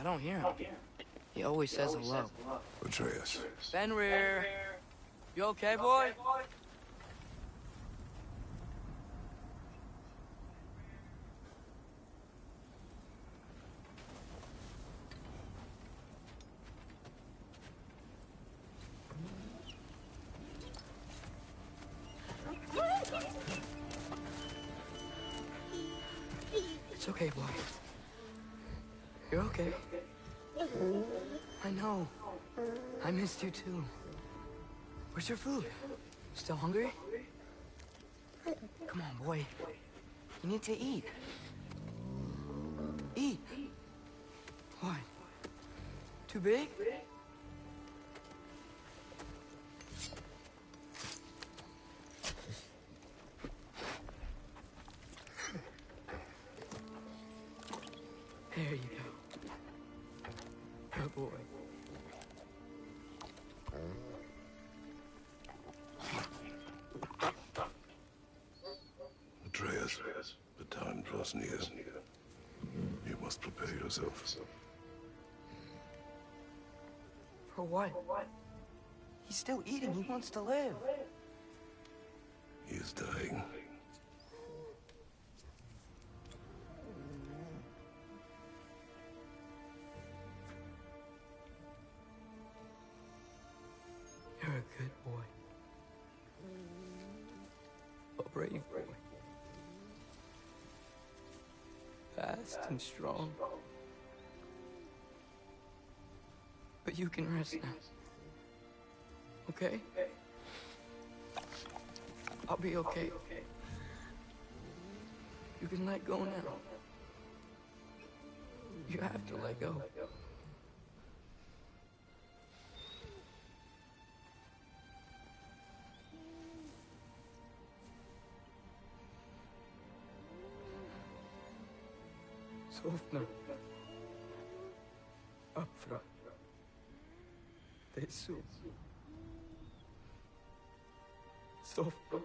I don't hear him. He always says hello. Atreus. Fenrir! You okay, boy? It's okay, boy. You're okay. I know. I missed you too. Where's your food? Still hungry? Come on, boy. You need to eat. Eat. What? Too big? There you go. Good boy. Atreus, the time draws near. You must prepare yourself. For what? He's still eating. He wants to live. He is dying. You're a good boy. A brave boy. Fast and strong. But you can rest now. Okay? I'll be okay. You can let go now. You have to let go. Sofna. Afra. Tesu. Sofna.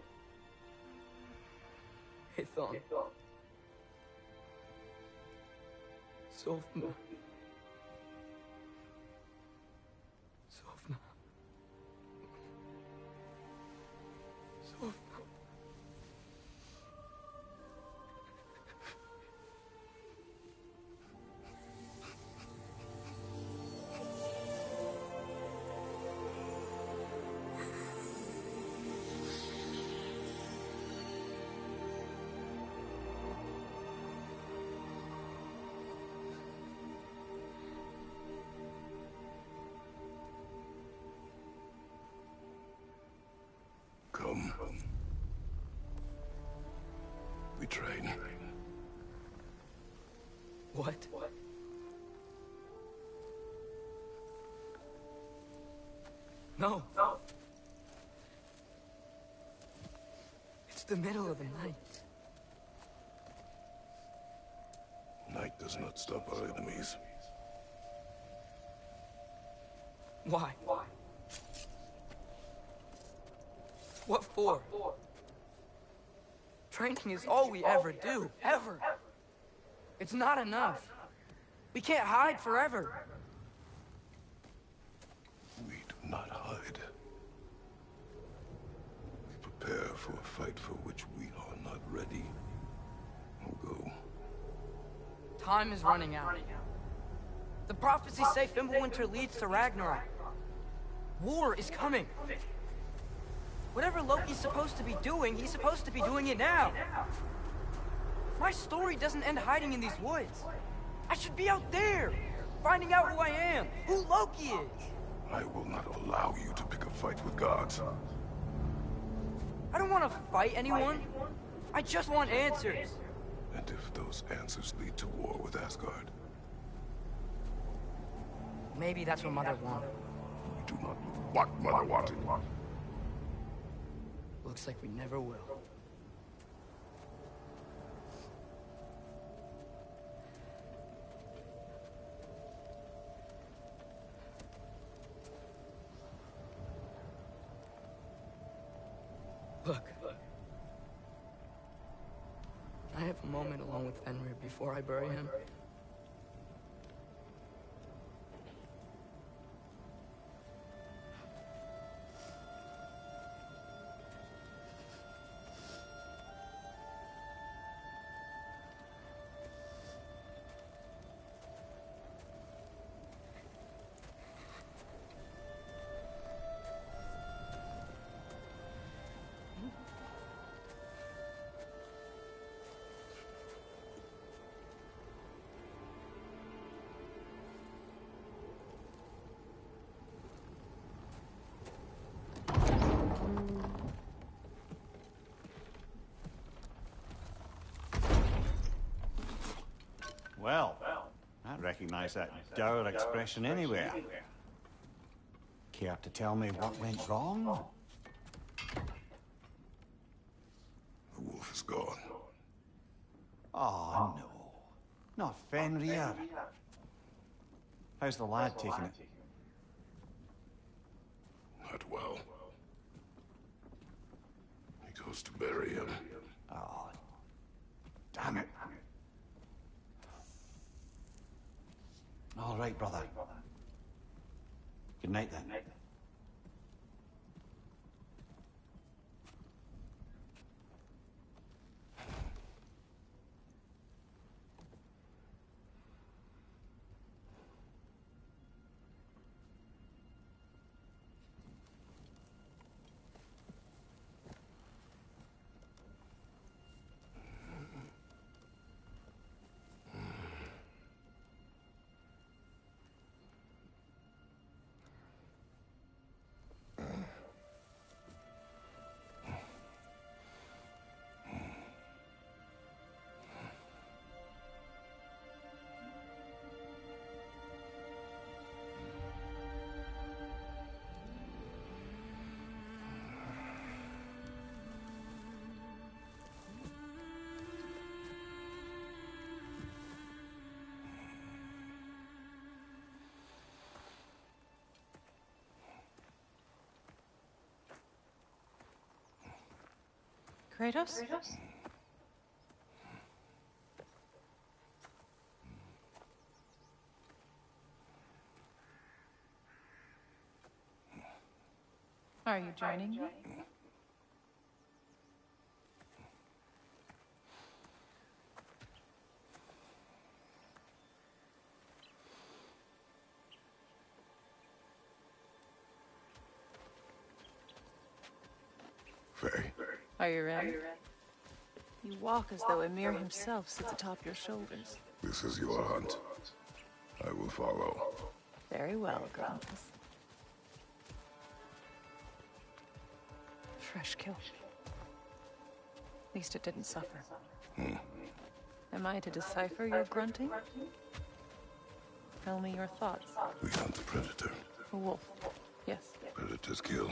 Ethon. Sofna. Sofna. Sofna. Come. We train. What? No. It's the middle of the night. Night does not stop our enemies. Why? What for? Training is all we ever do, ever. It's not enough. We can't hide forever. We do not hide. We prepare for a fight for which we are not ready. We'll go. Time is running out. The prophecies say Fimbulwinter leads to Ragnarok. War is coming. Whatever Loki's supposed to be doing, he's supposed to be doing it now. My story doesn't end hiding in these woods. I should be out there, finding out who I am, who Loki is. I will not allow you to pick a fight with gods. I don't want to fight anyone. I just want answers. And if those answers lead to war with Asgard? Maybe that's what Mother wanted. We do not know what Mother wanted. Looks like we never will. Look. I have a moment alone with Fenrir before I bury him. Well, I recognize that dour expression anywhere. Care to tell me what went wrong? The wolf is gone. Oh, no. Not Fenrir. How's the lad taking it? Not well. He goes to bury him. Oh, damn it. All right, brother. Good night, then. Kratos? Are you joining me? Faye, Are you ready? You walk as though Emir himself sits atop your shoulders. this is your hunt. I will follow. Very well, Grampus. Fresh kill. At least it didn't suffer. Am I to decipher your grunting? Tell me your thoughts. We hunt the predator. A wolf. Yes. Predators kill.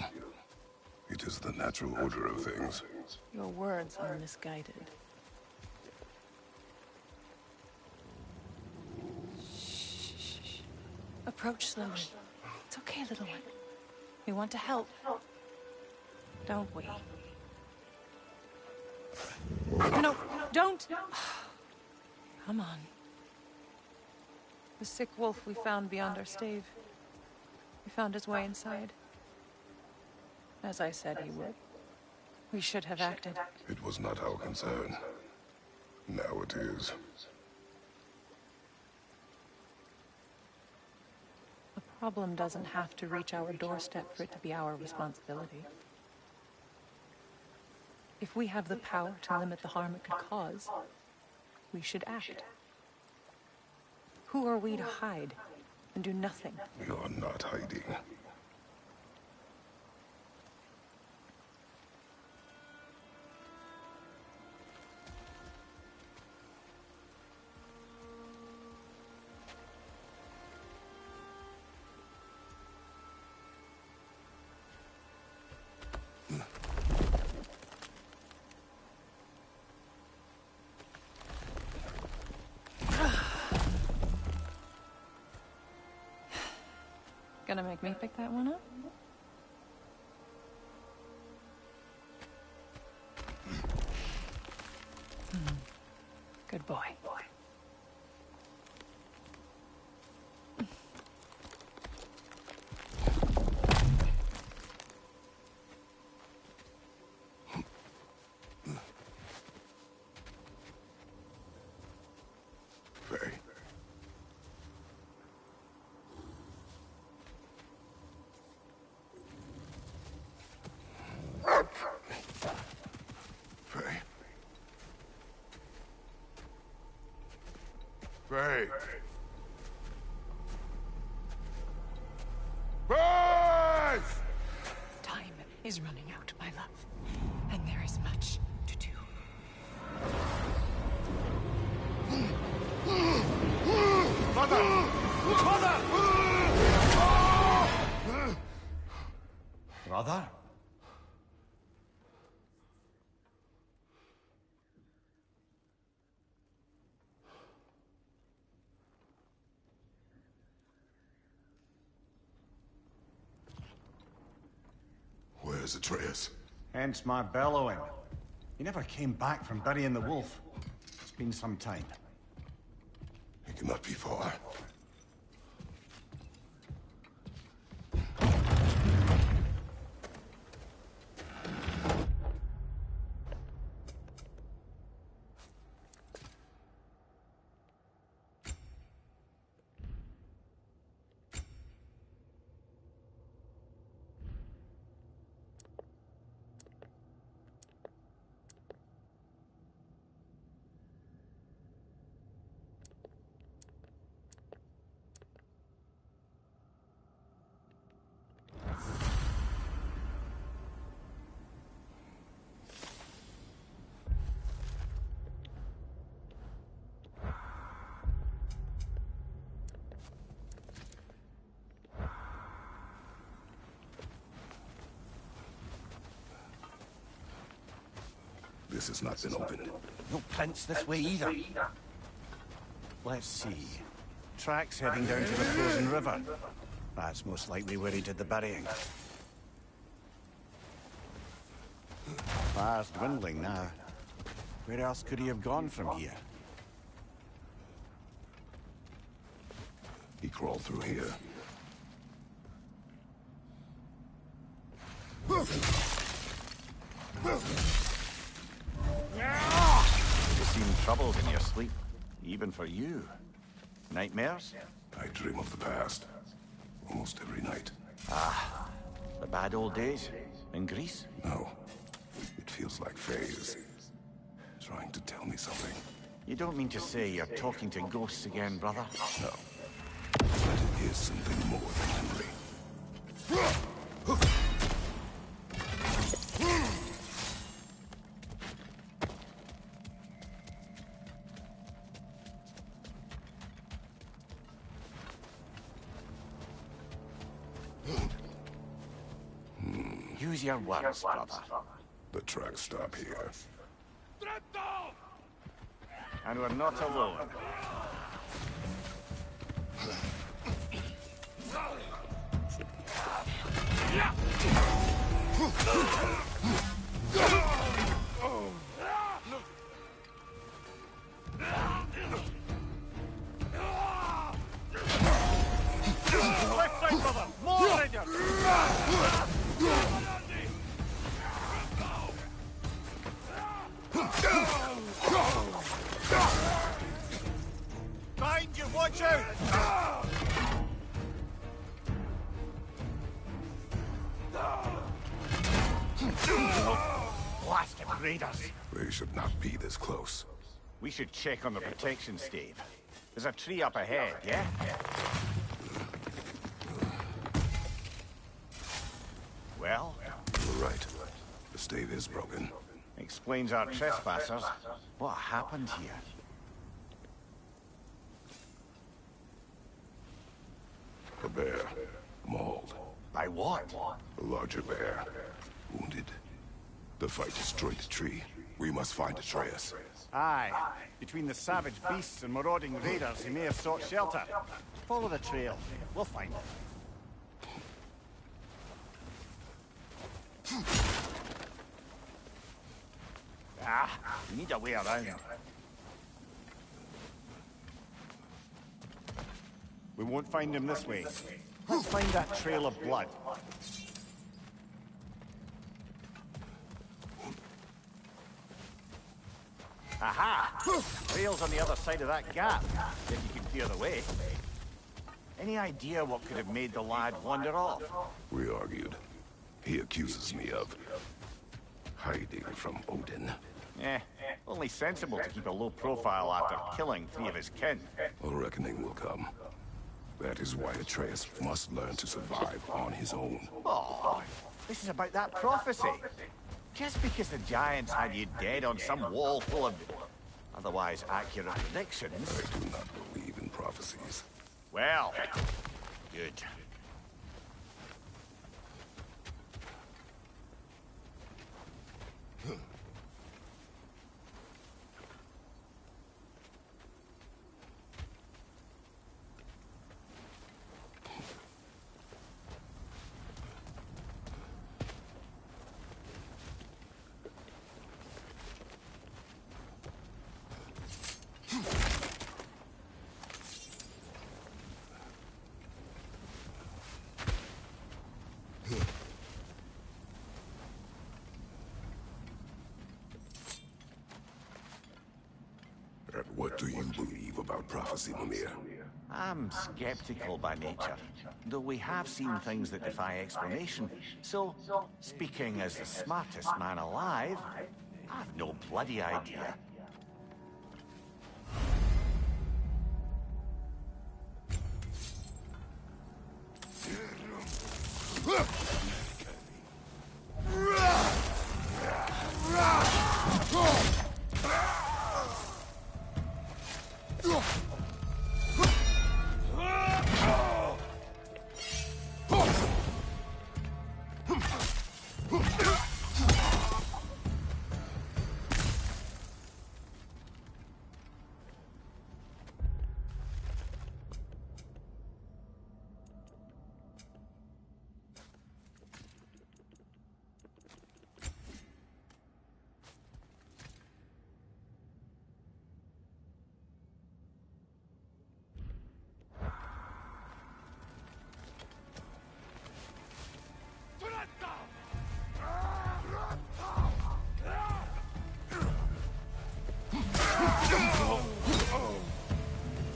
It is the natural order of things. Your words are misguided. Shh. Approach slowly. It's okay, little one. We want to help. Don't we? No, don't! Come on. The sick wolf we found beyond our stave. He found his way inside. As I said he would. We should have acted. It was not our concern. Now it is. The problem doesn't have to reach our doorstep for it to be our responsibility. If we have the power to limit the harm it could cause, we should act. Who are we to hide and do nothing? We are not hiding. Gonna make me pick that one up? Good boy. Faye. Faye. Faye. Faye! Time is running out, my love. And there is much to do. brother? Where's Atreus? Hence my bellowing. He never came back from burying the wolf. It's been some time. He cannot be far. This has not been opened. No prints this way either. Let's see. Tracks heading down to the frozen river. That's most likely where he did the burying. Fire's dwindling now. Where else could he have gone from here? He crawled through here. You seem troubled in your sleep. Even for you. Nightmares? I dream of the past. Almost every night. Ah, the bad old days? In Greece? No. It feels like Faye is trying to tell me something. You don't mean to say you're talking to ghosts again, brother? No. But it is something more than memory. Use your words, brother. The tracks stop here. And we're not alone. Left side, brother! More raiders! Behind you, watch out! Blasted raiders! They should not be this close. We should check on the protection stave. There's a tree up ahead, yeah? Well? You're right. The stave is broken. Explains our trespassers. What happened here? A bear. Mauled. By what? A larger bear. Wounded. The fight destroyed the tree. We must find Atreus. Aye. Between the savage beasts and marauding raiders, he may have sought shelter. Follow the trail. We'll find him. We need a way around. We won't find him this way. Let's find that trail of blood. Aha! Trail's on the other side of that gap, if you can clear the way. Any idea what could have made the lad wander off? We argued. He accuses me of hiding from Odin. Only sensible to keep a low profile after killing 3 of his kin. A reckoning will come. That is why Atreus must learn to survive on his own. Oh, this is about that prophecy. Just because the giants had you dead on some wall full of otherwise accurate predictions. I do not believe in prophecies. Well, good. do you believe about prophecy, Mimir? I'm skeptical by nature, though we have seen things that defy explanation. So, speaking as the smartest man alive, I've no bloody idea.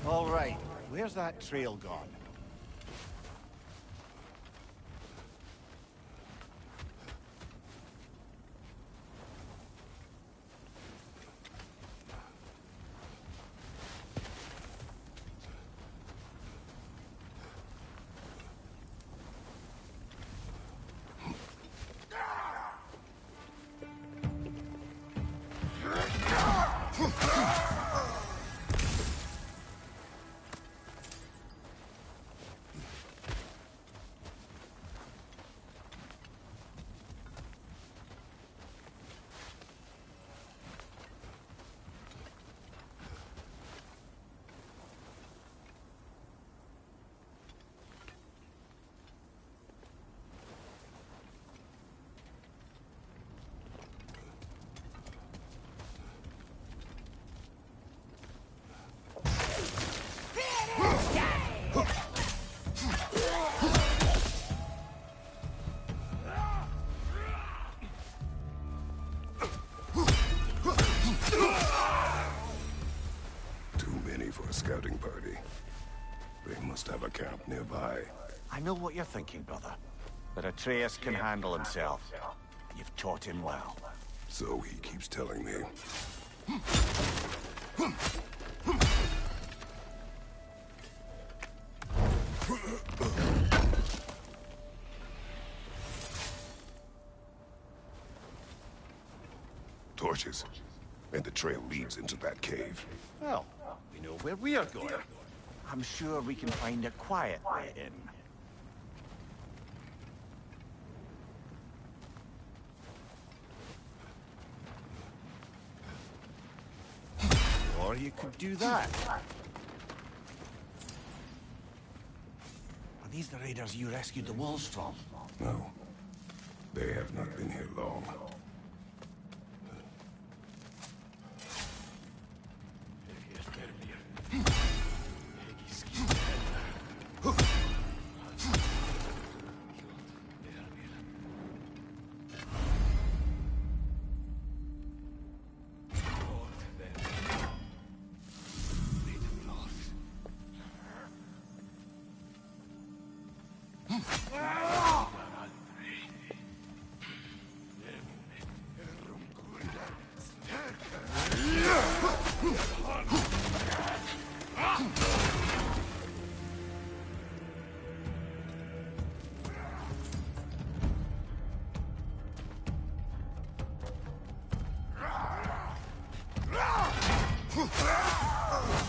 All right, where's that trail gone? Scouting party. They must have a camp nearby. I know what you're thinking, brother. But Atreus can handle himself. And you've taught him well. So he keeps telling me. Torches. And the trail leads into that cave. Well, we know where we are going. I'm sure we can find a quiet way in. Or you could do that. Are these the raiders you rescued the wolves from? No. They have not been here long.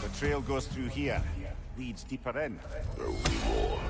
The trail goes through here. Leads deeper in. There will be more.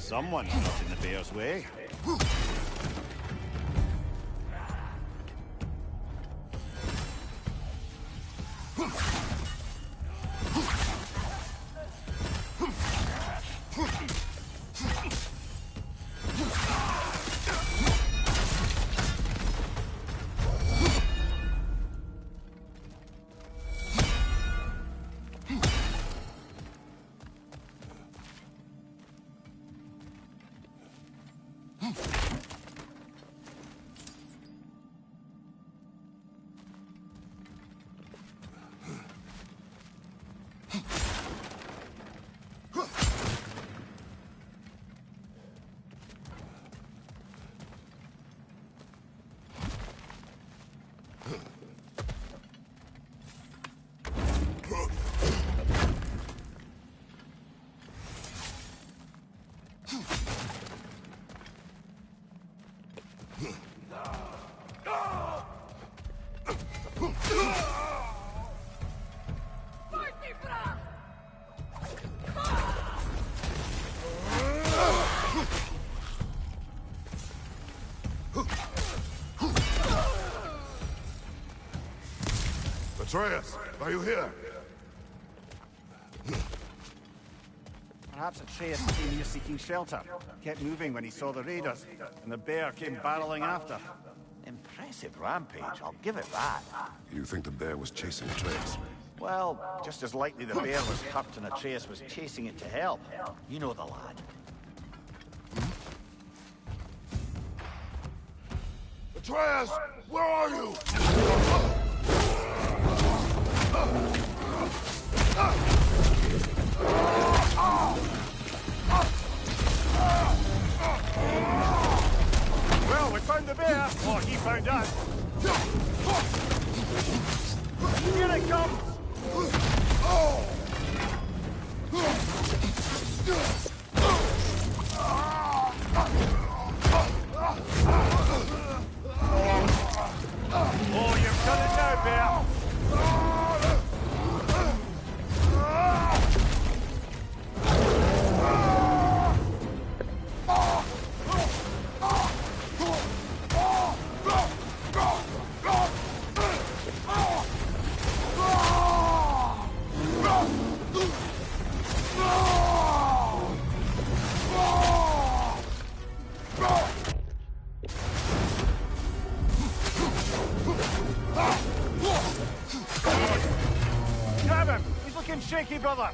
Someone's not in the bear's way. Atreus, are you here? Perhaps Atreus came here seeking shelter. Kept moving when he saw the raiders, and the bear came barreling after. Impressive rampage, I'll give it that. You think the bear was chasing Atreus? Well, just as likely the bear was hurt and Atreus was chasing it to help. You know the lad. Atreus, where are you? Well, we found the bear, or he found us. Here it comes! Oh, you've done it now, bear! Grab him! He's looking shaky, brother!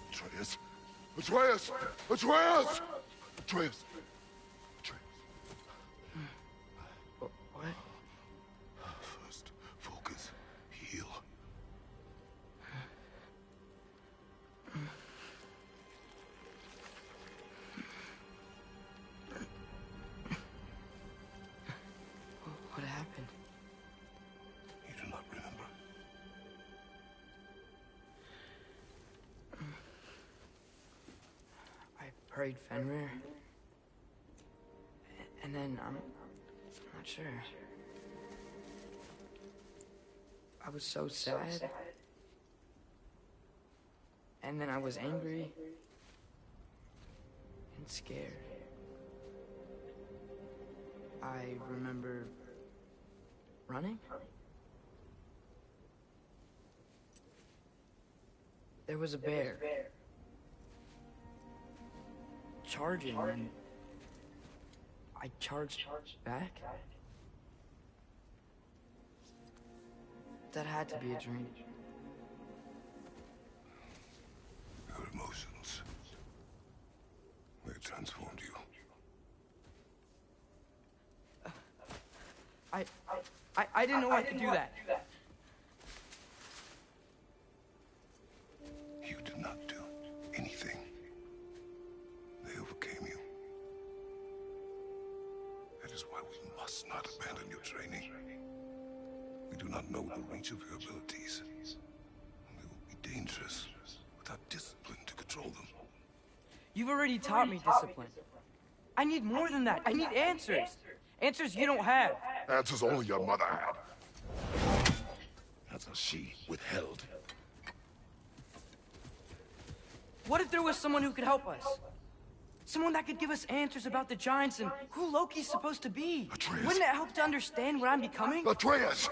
Atreus! Atreus! Atreus! Atreus! Atreus! What? First, focus. Heal. What happened? You do not remember. I prayed Fenrir. And then, I'm not sure. I was so sad. And then I was angry. And scared. I remember running. There was a bear. Charging, and I charged back. That had to be a dream. Your emotions. They transformed you. I didn't know I could do that. You did not do anything. They overcame you. That is why we must not abandon your training. We do not know the reach of your abilities. They will be dangerous without discipline to control them. You've already taught me discipline. I need more than that. I need answers. Answers you don't have. Answers only your mother had. Answers she withheld. What if there was someone who could help us? Someone that could give us answers about the Giants and who Loki's supposed to be. Atreus. Wouldn't it help to understand what I'm becoming? Atreus!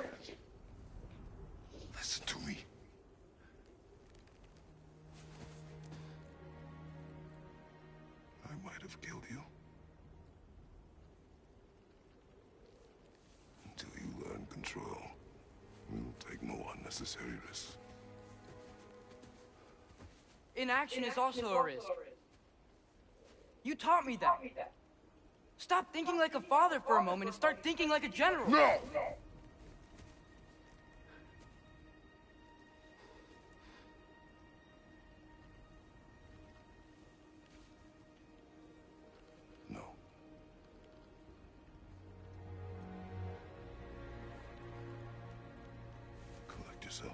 Listen to me. I might have killed you. Until you learn control, we will take no unnecessary risks. Inaction is also a risk. You taught me that. Stop thinking like a father for a moment and start thinking like a general. No! No. Collect yourself.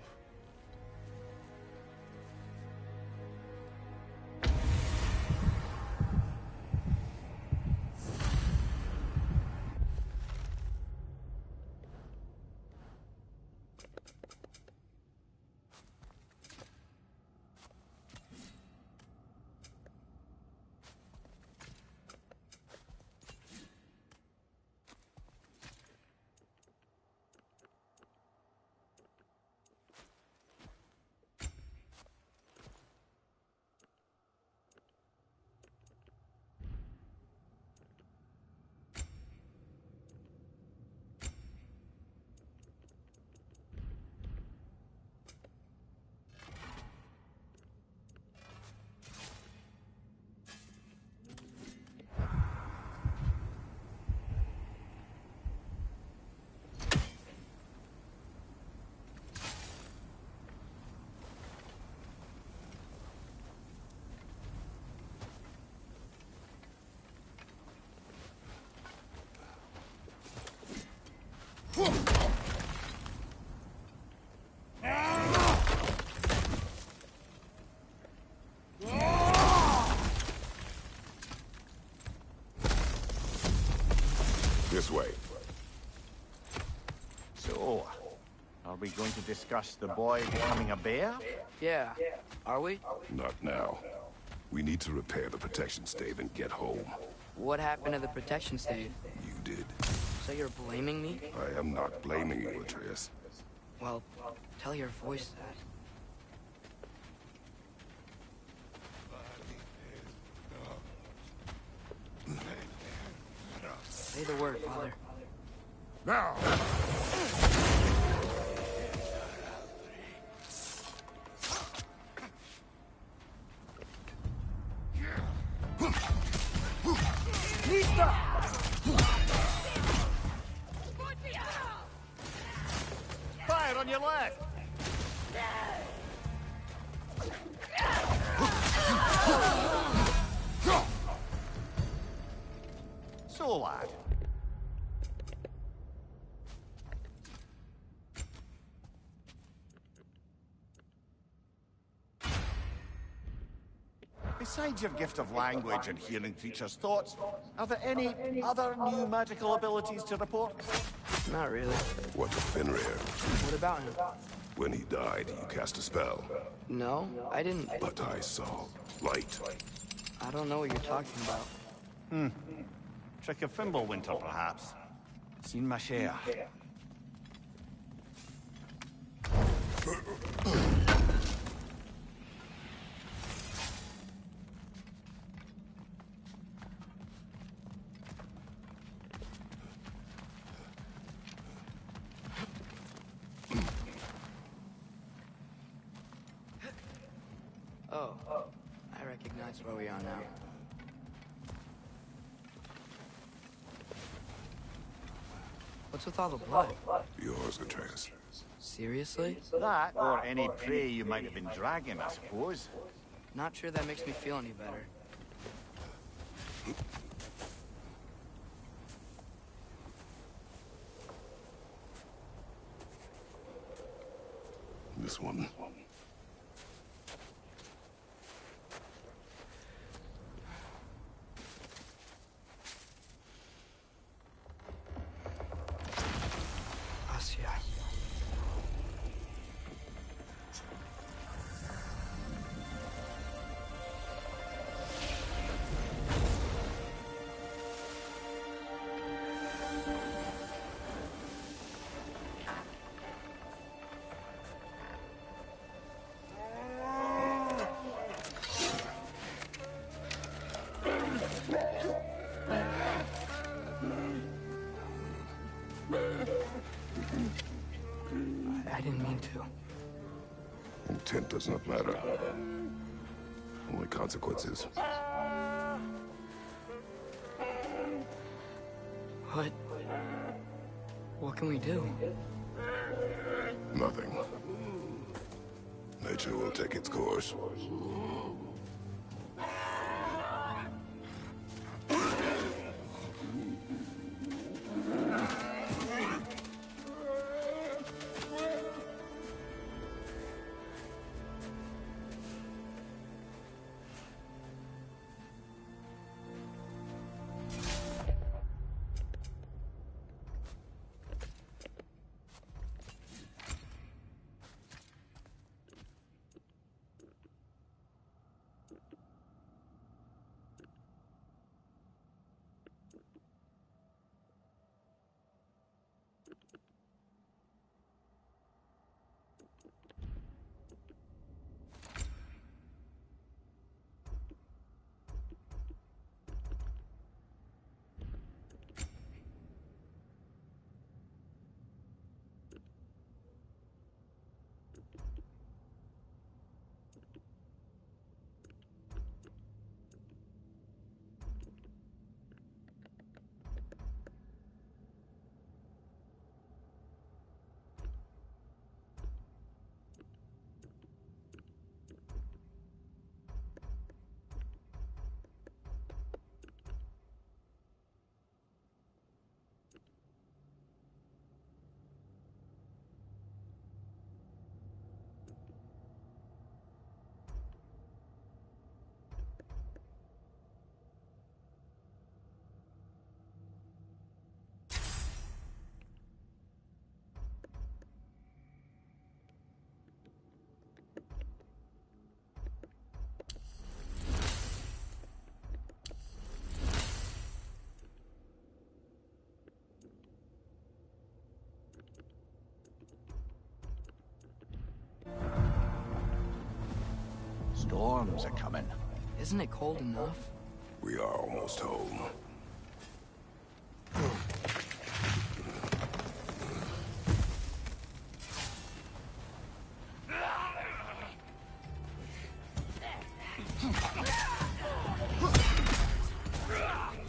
This way. So, are we going to discuss the boy becoming a bear? Yeah. Are we? Not now. We need to repair the protection stave and get home. What happened to the protection stave? You did. So you're blaming me? I am not blaming you, Atreus. Well, tell your voice that. Say the word, Father. Now! Lista! Fire on your left! So, lad. Besides your gift of language and hearing creatures' thoughts, are there any other new magical abilities to report? Not really. What of Fenrir? What about him? When he died, you cast a spell. No, I didn't. But I saw light. I don't know what you're talking about. Trick of Fimbulwinter, perhaps. Seen my share. Oh, I recognize where we are now. What's with all the blood? Yours, Atreus. Seriously? That, or any prey you might have been dragging, I suppose. Not sure that makes me feel any better. This one. Asya. I didn't mean to. Intent does not matter. Only consequences. What can we do? Nothing. Nature will take its course. Storms are coming. Isn't it cold enough? We are almost home.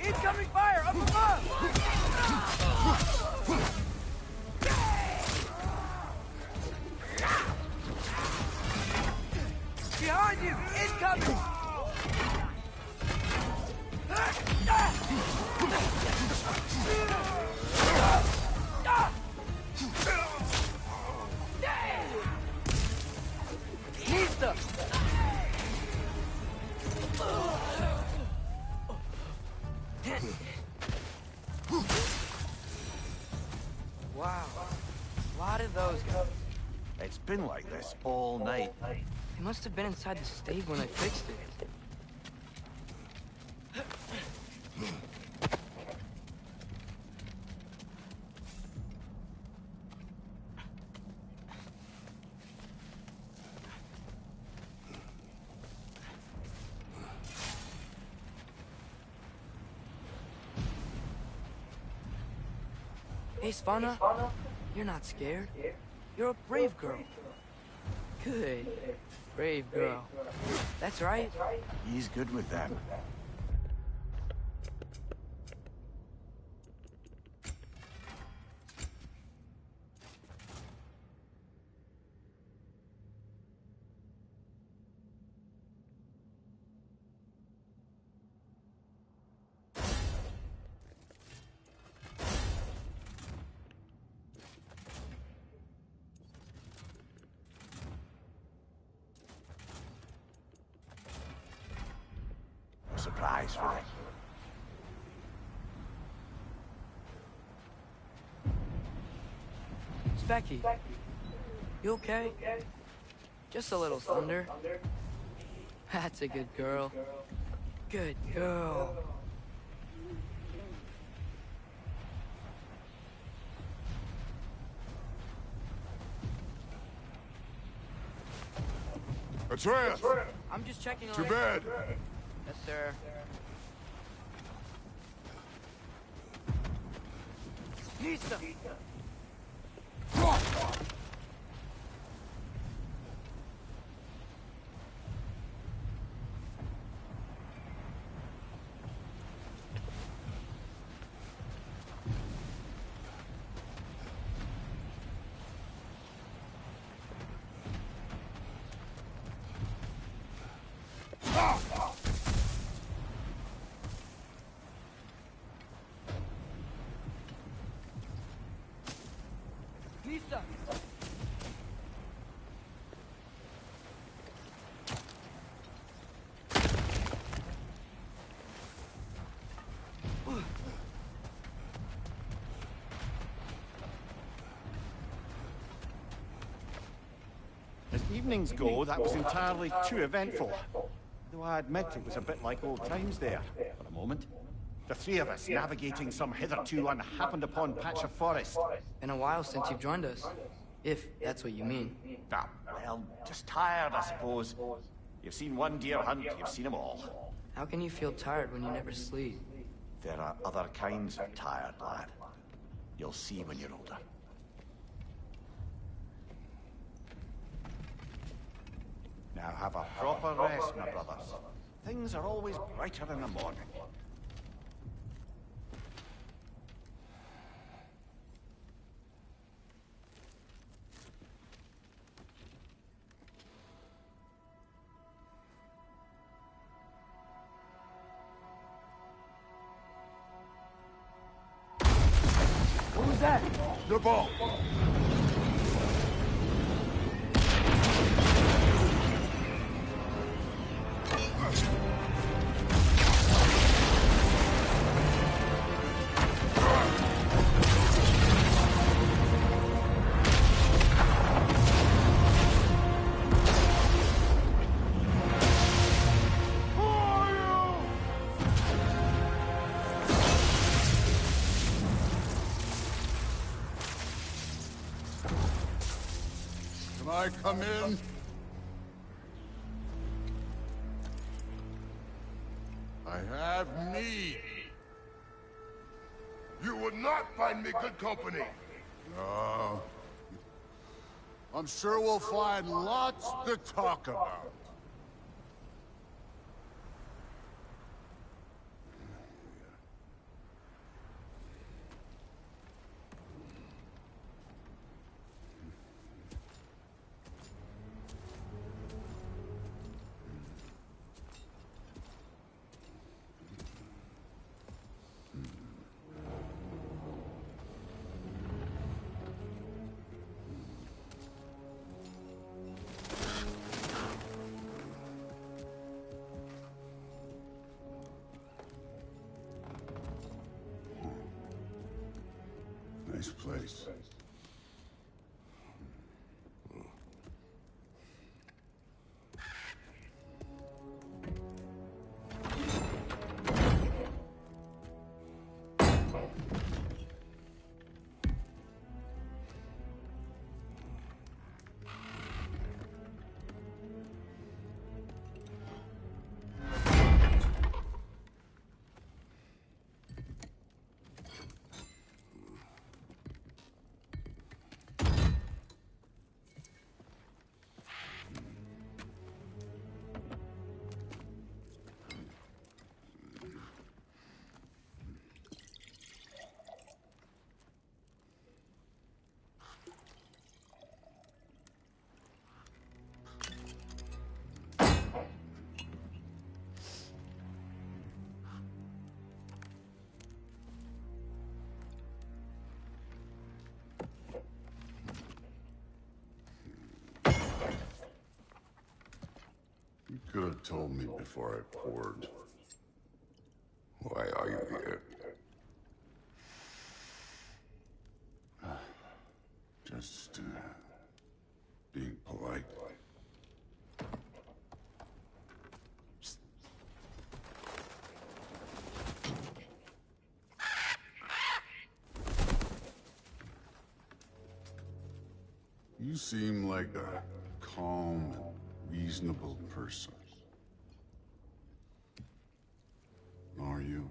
Incoming fire up above! Behind you! Incoming! Needs them! Wow. A lot of those guys. It's been like this all night. They must have been inside the stave when I fixed it. Hey, Svana, you're not scared. You're a brave girl. Good. Brave girl. That's right. He's good with them. surprise for them. Specky, you okay? Just a little thunder. That's a good girl. Good girl. Atreus! I'm just checking on To you. bed! Yes, sir. Nisa! Nisa! As evenings go, that was entirely too eventful. Though I admit it was a bit like old times there, for a moment. The three of us navigating some hitherto unhappened upon patch of forest. Been a while since you've joined us. If that's what you mean. Ah, well, just tired, I suppose. You've seen one deer hunt, you've seen them all. How can you feel tired when you never sleep? There are other kinds of tired, lad. You'll see when you're older. Now have a proper rest, my brothers. Things are always brighter in the morning. What was that? The ball! Can I come in? I have need. You would not find me good company. No. I'm sure we'll find lots to talk about. Nice place. You could have told me before I poured. Just being polite. You seem like a calm and reasonable person. Are you?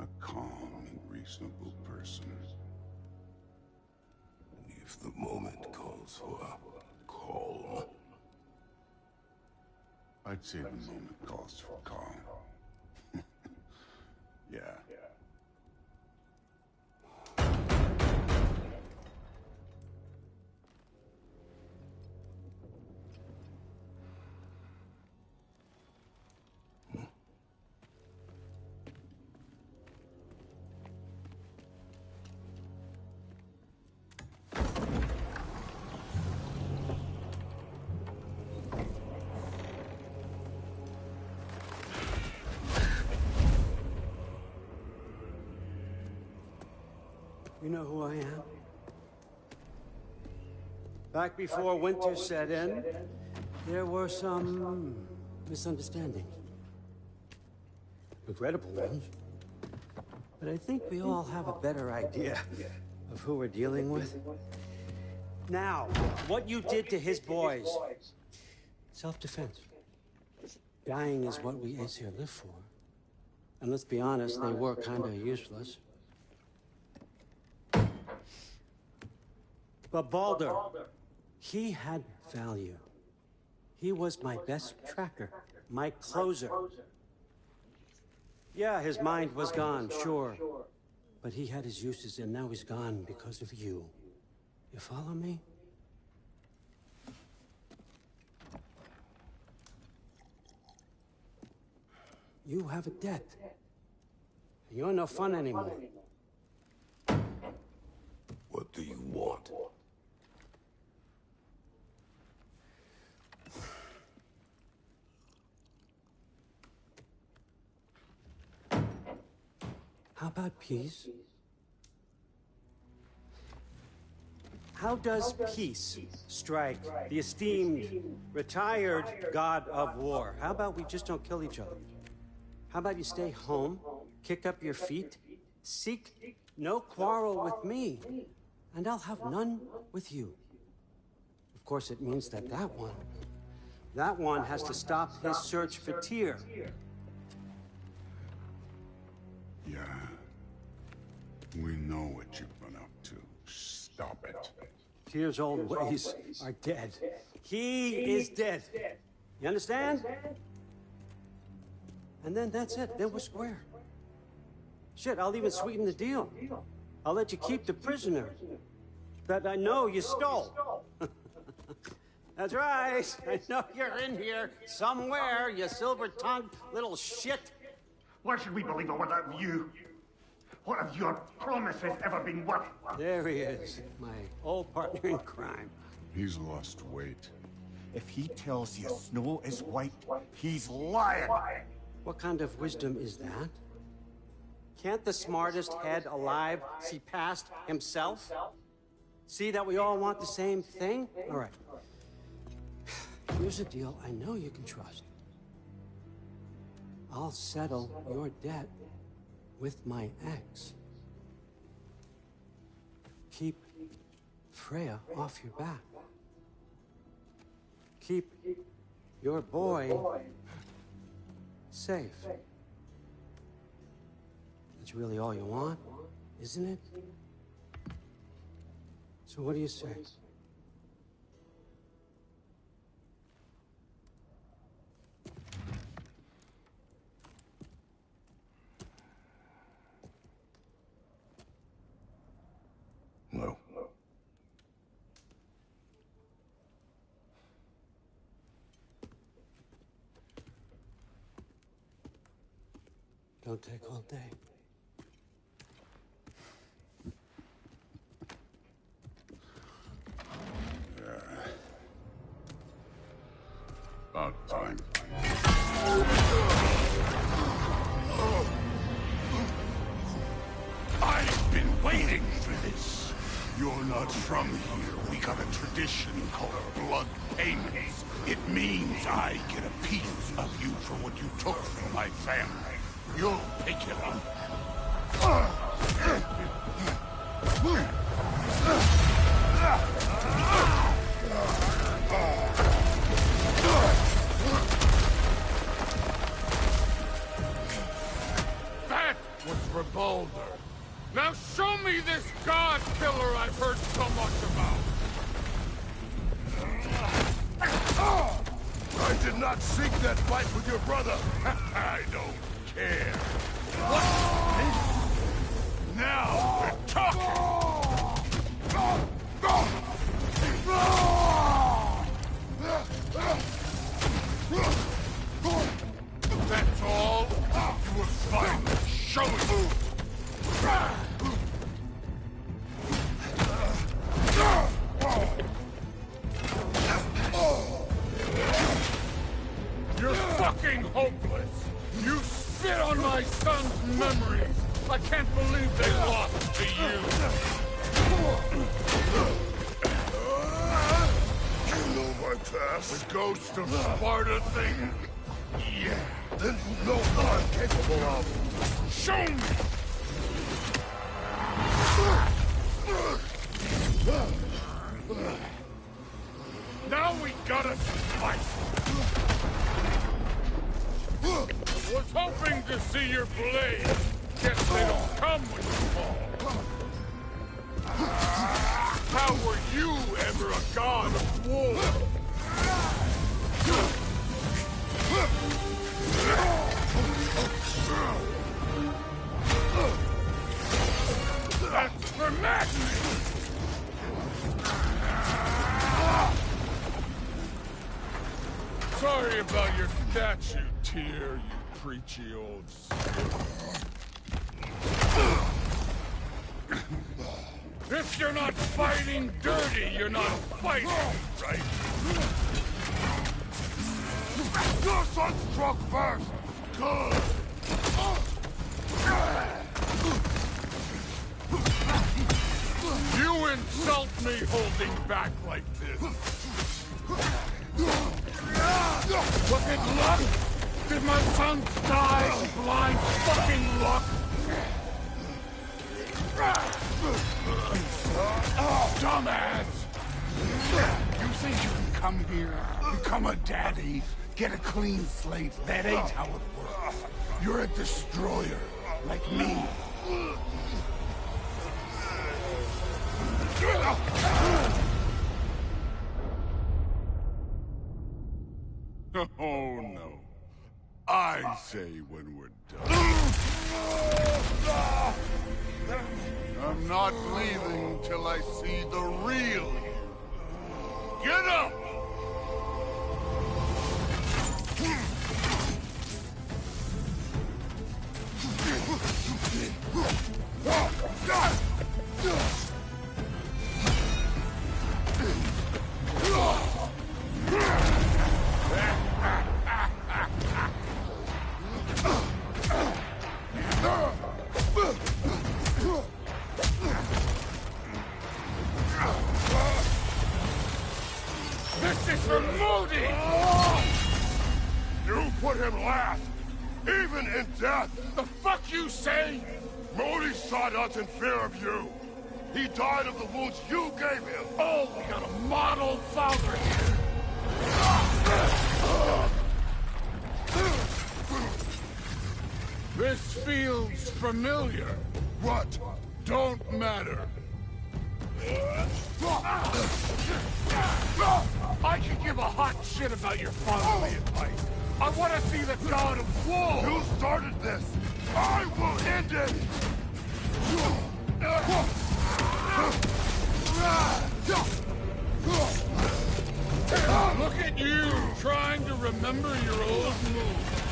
A calm and reasonable person. If the moment calls for calm. I'd say the moment calls for calm. Yeah. You know who I am? Back before winter set in, there were some misunderstandings. Regrettable ones. But I think we all have a better idea of who we're dealing with. Now, what you did to his boys. Self-defense. Dying is what we Aesir live for. And let's be honest, they were kind of useless. But Baldur, he had value. He was my best tracker, my closer. Yeah, his mind was gone, sure. But he had his uses, and now he's gone because of you. You follow me? You have a debt. You're no fun anymore. What do you want? How about peace? How does peace strike the esteemed, retired god of war? How about we just don't kill each other? How about you stay home, kick up your feet, seek no quarrel with me, and I'll have none with you. Of course, it means that that one has to stop his search for Tyr. Yeah. We know what you've been up to. Stop it. Tyr's old ways are dead. He is dead. You understand? And then that's it. Then we're square. Shit, I'll even sweeten the deal. I'll let you keep the prisoner that I know you stole. That's right. I know you're in here somewhere, you silver-tongued little shit. Why should we believe a word out of you? What have your promises ever been worth? There he is, my old partner in crime. He's lost weight. If he tells you snow is white, he's lying. What kind of wisdom is that? Can't the smartest head alive see past himself? See that we all want the same thing? All right. Here's a deal I know you can trust. I'll settle your debt with my ex. Keep Freya off your back. Keep your boy safe. That's really all you want, isn't it? So what do you say? No. Don't take all day. About time. I've been waiting for this. You're not from here. We got a tradition called blood payments. It means I get a piece of you for what you took from my family. You'll pick it up. That was Revolver. Now show me this god killer I've heard so much about. I did not seek that fight with your brother. I don't care. What's this? Now we're talking. That's all? You were finally showing me. You're fucking hopeless! You spit on my son's memories! I can't believe they lost to you! You know my past. The ghost of Sparta thing? Yeah. Then you know what I'm capable of. Show me! Now we gotta fight! Was hoping to see your blade. Guess they don't come when you fall. How were you ever a god of war? That's for madness! Sorry about your statue, Tyr, you preachy old skip. If you're not fighting dirty, you're not fighting, right? Your son struck first. Good. You insult me holding back like this. Was it luck? Did my son die of blind fucking luck? Dumbass! You think you can come here, become a daddy, get a clean slate? That ain't how it works. You're a destroyer, like me. Oh no. I say when we're done. I'm not leaving till I see the real you. Get up! This is for Moody! You put him last, even in death. The fuck you say? Modi sought us in fear of you. He died of the wounds you gave him. Oh, we got a model father here. This feels familiar. What? Don't matter. I could give a hot shit about your fatherly advice. I want to see the god of war. You started this. I will end it. Look at you, trying to remember your old moves.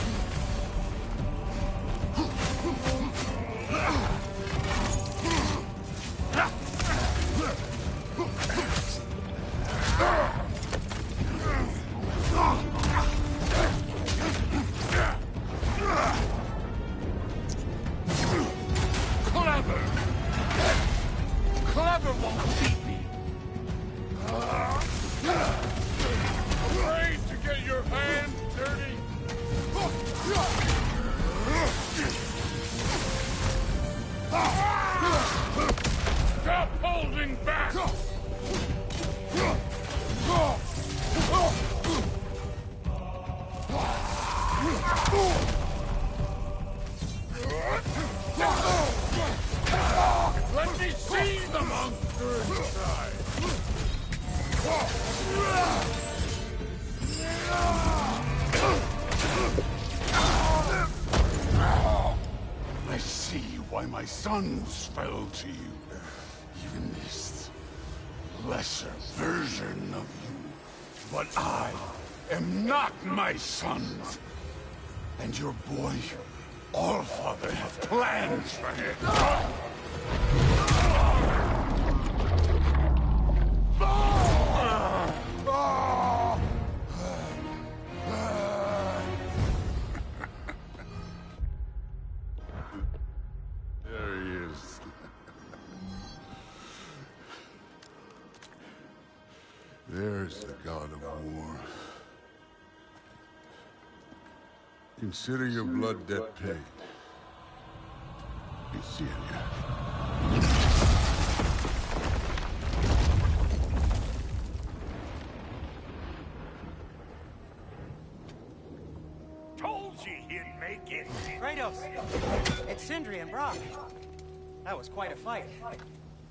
clever won't beat me. Afraid to get your hands dirty? Stop holding back! Let me see the monster inside! I see why my sons fell to you. Even this lesser version of you. But I am not my sons. And your boy, Allfather, have plans for him. There he is. There's the god of war. Consider your blood debt paid. Be seeing ya. Told you he'd make it. Kratos! It's Sindri and Brock. That was quite a fight.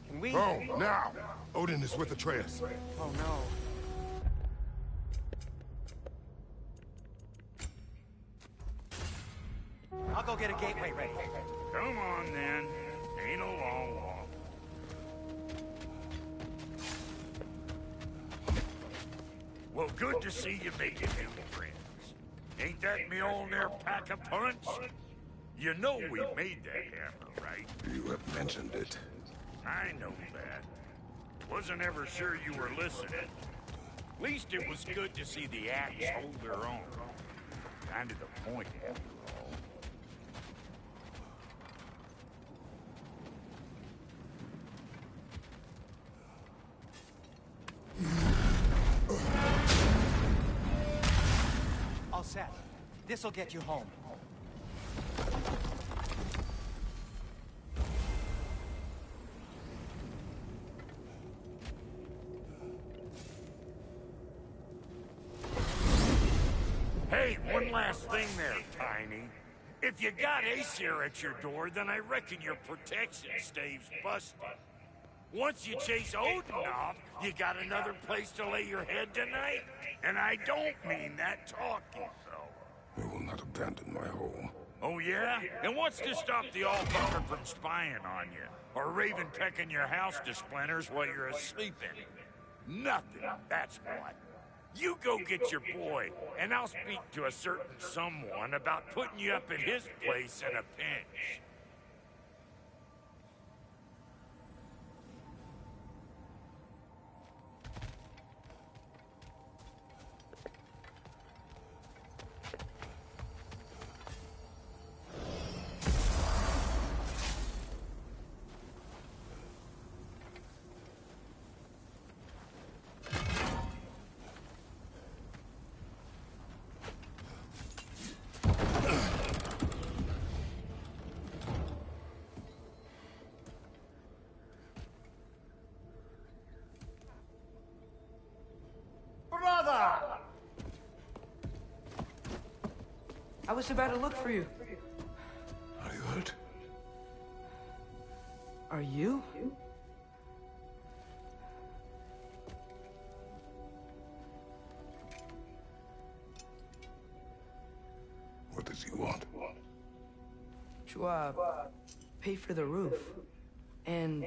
Can we... Oh, now! Odin is with Atreus. Oh, no. I'll go get a gateway ready. Come on, then. Ain't a long walk. Well, good to see you made it, new friends. Ain't that Mjolnir pack a punch? You know we made that hammer, right? You have mentioned it. I know that. Wasn't ever sure you were listening. Least it was good to see the axe hold their own. Kind of the point, after all. All set. This'll get you home. Hey, one last thing there, Tiny. If you got Aesir at your door, then I reckon your protection stave's busted. Once you chase Odin off, you got another place to lay your head tonight? And I don't mean that talking, fella. I will not abandon my home. Oh, yeah? And what's to stop the Allfather from spying on you? Or Raven pecking your house to splinters while you're asleep in it? Nothing, that's what. You go get your boy, and I'll speak to a certain someone about putting you up at his place in a pinch. I was about to look for you. Are you hurt? Are you? What does he want? To, pay for the roof. And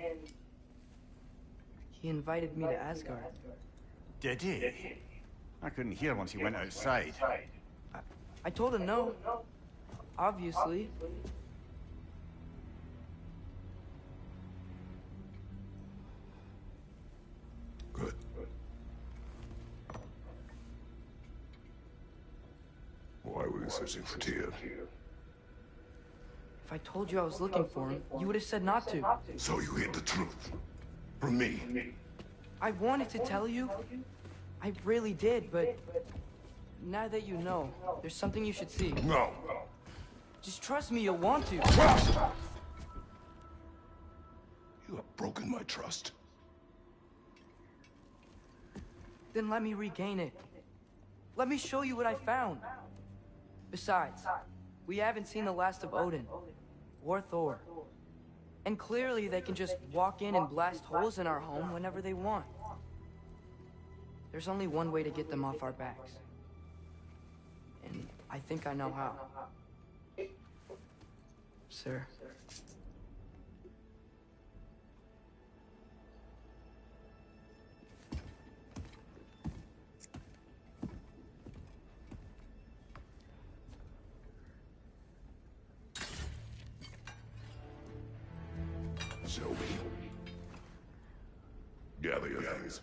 he invited me to Asgard. Did he? I couldn't hear once he went outside. I told him no. Obviously. Good. Why were you searching for Tyr? If I told you I was looking for him, you would have said not to. So you hid the truth. From me. I wanted to tell you. I really did, but now that you know, there's something you should see. No. Just trust me, you'll want to. You have broken my trust. Then let me regain it. Let me show you what I found. Besides, we haven't seen the last of Odin, or Thor. And clearly they can just walk in and blast holes in our home whenever they want. There's only one way to get them off our backs. And I think I know how. Sir. Shall we? Gather your things.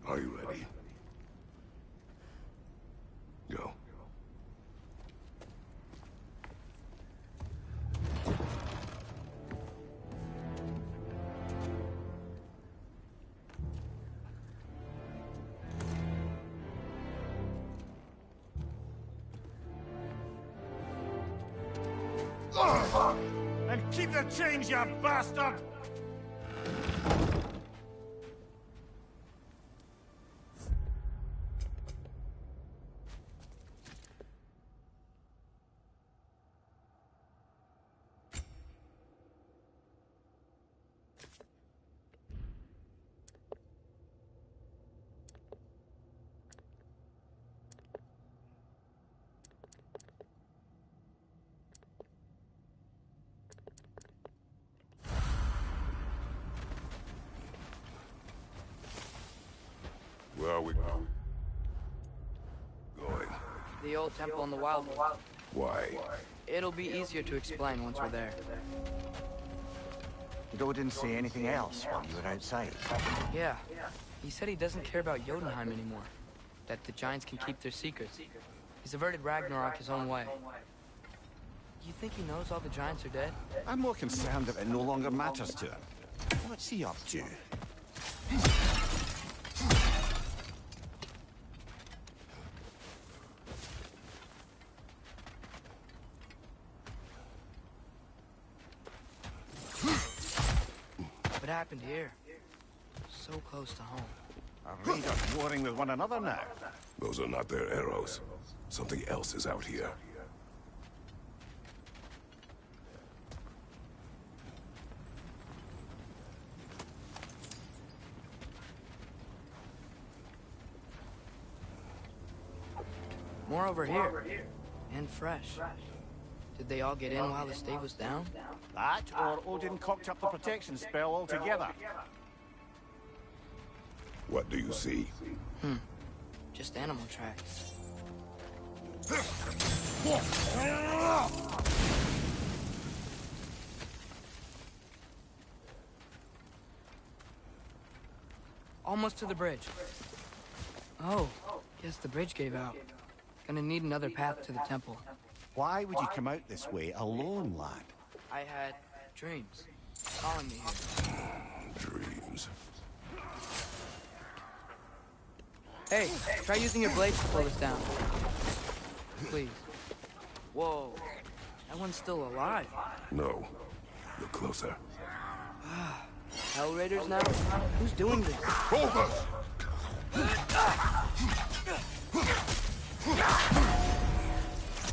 Are you ready? Go. And keep the change, you bastard! Where are we going? The old temple in the Wildwood. Why? It'll be easier to explain once we're there. Did Odin say anything else while you were outside? Yeah. He said he doesn't care about Jotunheim anymore. that the Giants can keep their secrets. He's averted Ragnarok his own way. You think he knows all the Giants are dead? I'm more concerned that it no longer matters to him. What's he up to? What happened here? So close to home. Are raiders warring with one another now? Those are not their arrows. Something else is out here. More over here. And fresh. Did they all get in while the stave was down? That, or Odin cocked up the protection spell altogether. What do you see? Just animal tracks. Almost to the bridge. Oh, guess the bridge gave out. Gonna need another path to the temple. Why would you come out this way alone, lad? I had dreams calling me here. Dreams. Hey, try using your blades to pull this down. Please. Whoa, that one's still alive. No. Look closer. Hell Raiders now? Who's doing this? Focus!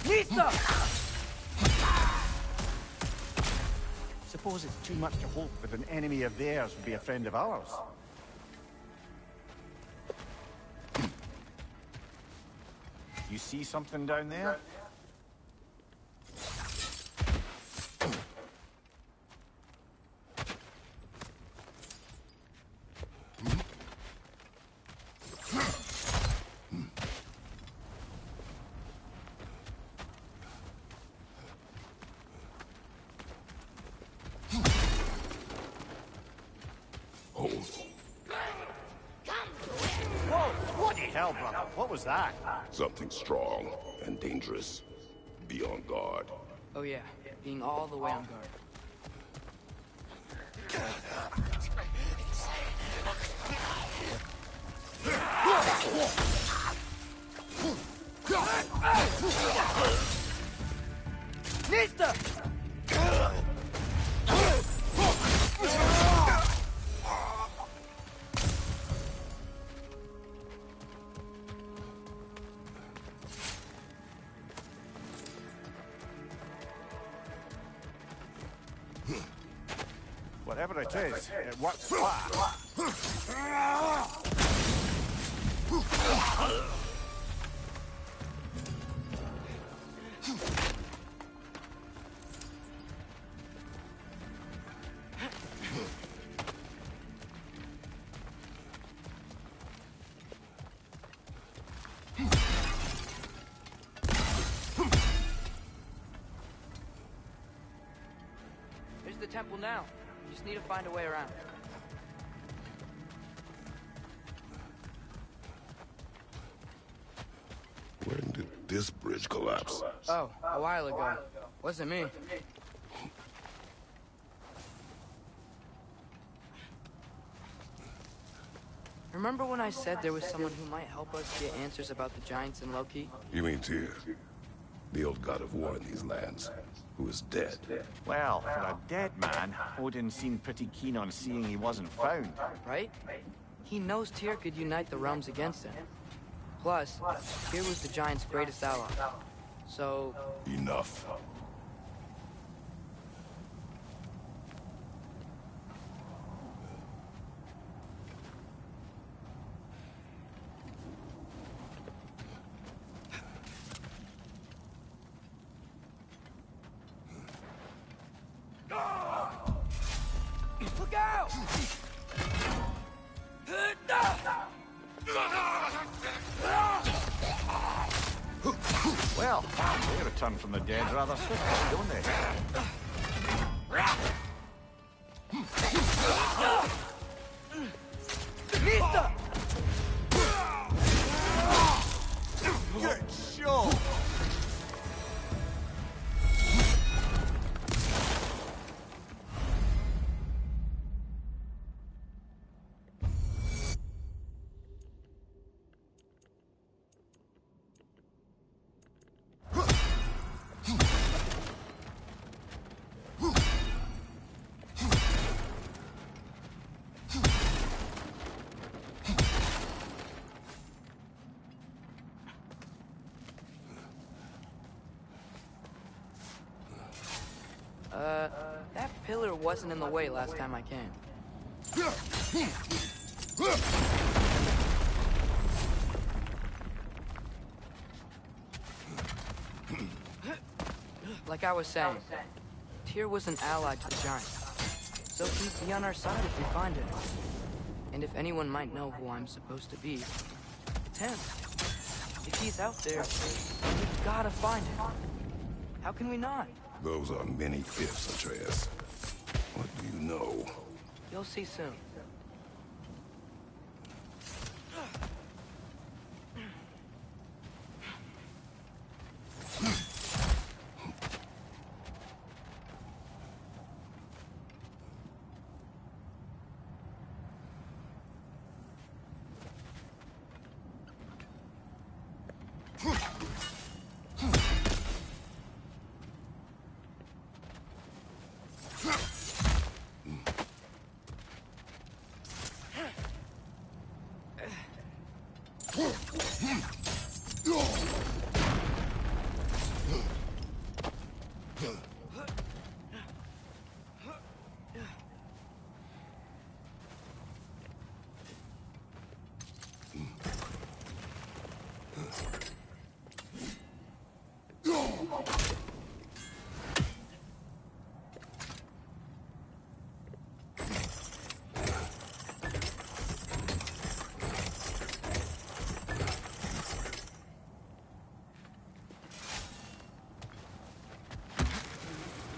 Nista! Suppose it's too much to hope that an enemy of theirs would be a friend of ours. You see something down there? Hell, brother, what was that? Something strong and dangerous. Be on guard. Oh yeah, being all the way on guard. Nista! Whatever it is, it works fast. There's the temple now. You just need to find a way around. When did this bridge collapse? Oh, a while ago. Wasn't me. Remember when I said there was someone who might help us get answers about the Giants and Loki? You mean Tyr? The old god of war in these lands, who is dead. Well, for a dead man, Odin seemed pretty keen on seeing he wasn't found. Right? He knows Tyr could unite the realms against him. Plus, Tyr was the Giants' greatest ally. So... Enough. Look out! Well, they return from the dead rather swiftly, don't they? Nista! wasn't in the way last time I came. Like I was saying, Tyr was an ally to the Giants, so he'd be on our side if we find him. And if anyone might know who I'm supposed to be, it's him. If he's out there, we've gotta find him. How can we not? Those are many ifs, Atreus. What do you know? You'll see soon.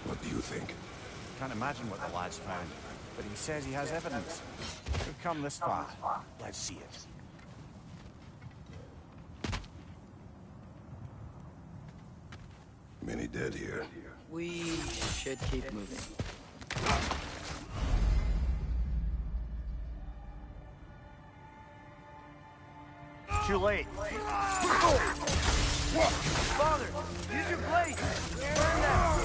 What do you think? Can't imagine what the lad's found, but he says he has evidence. We've come this far. Let's see it. Many dead here. We should keep moving. Too late. Father, use your blade! Burn that!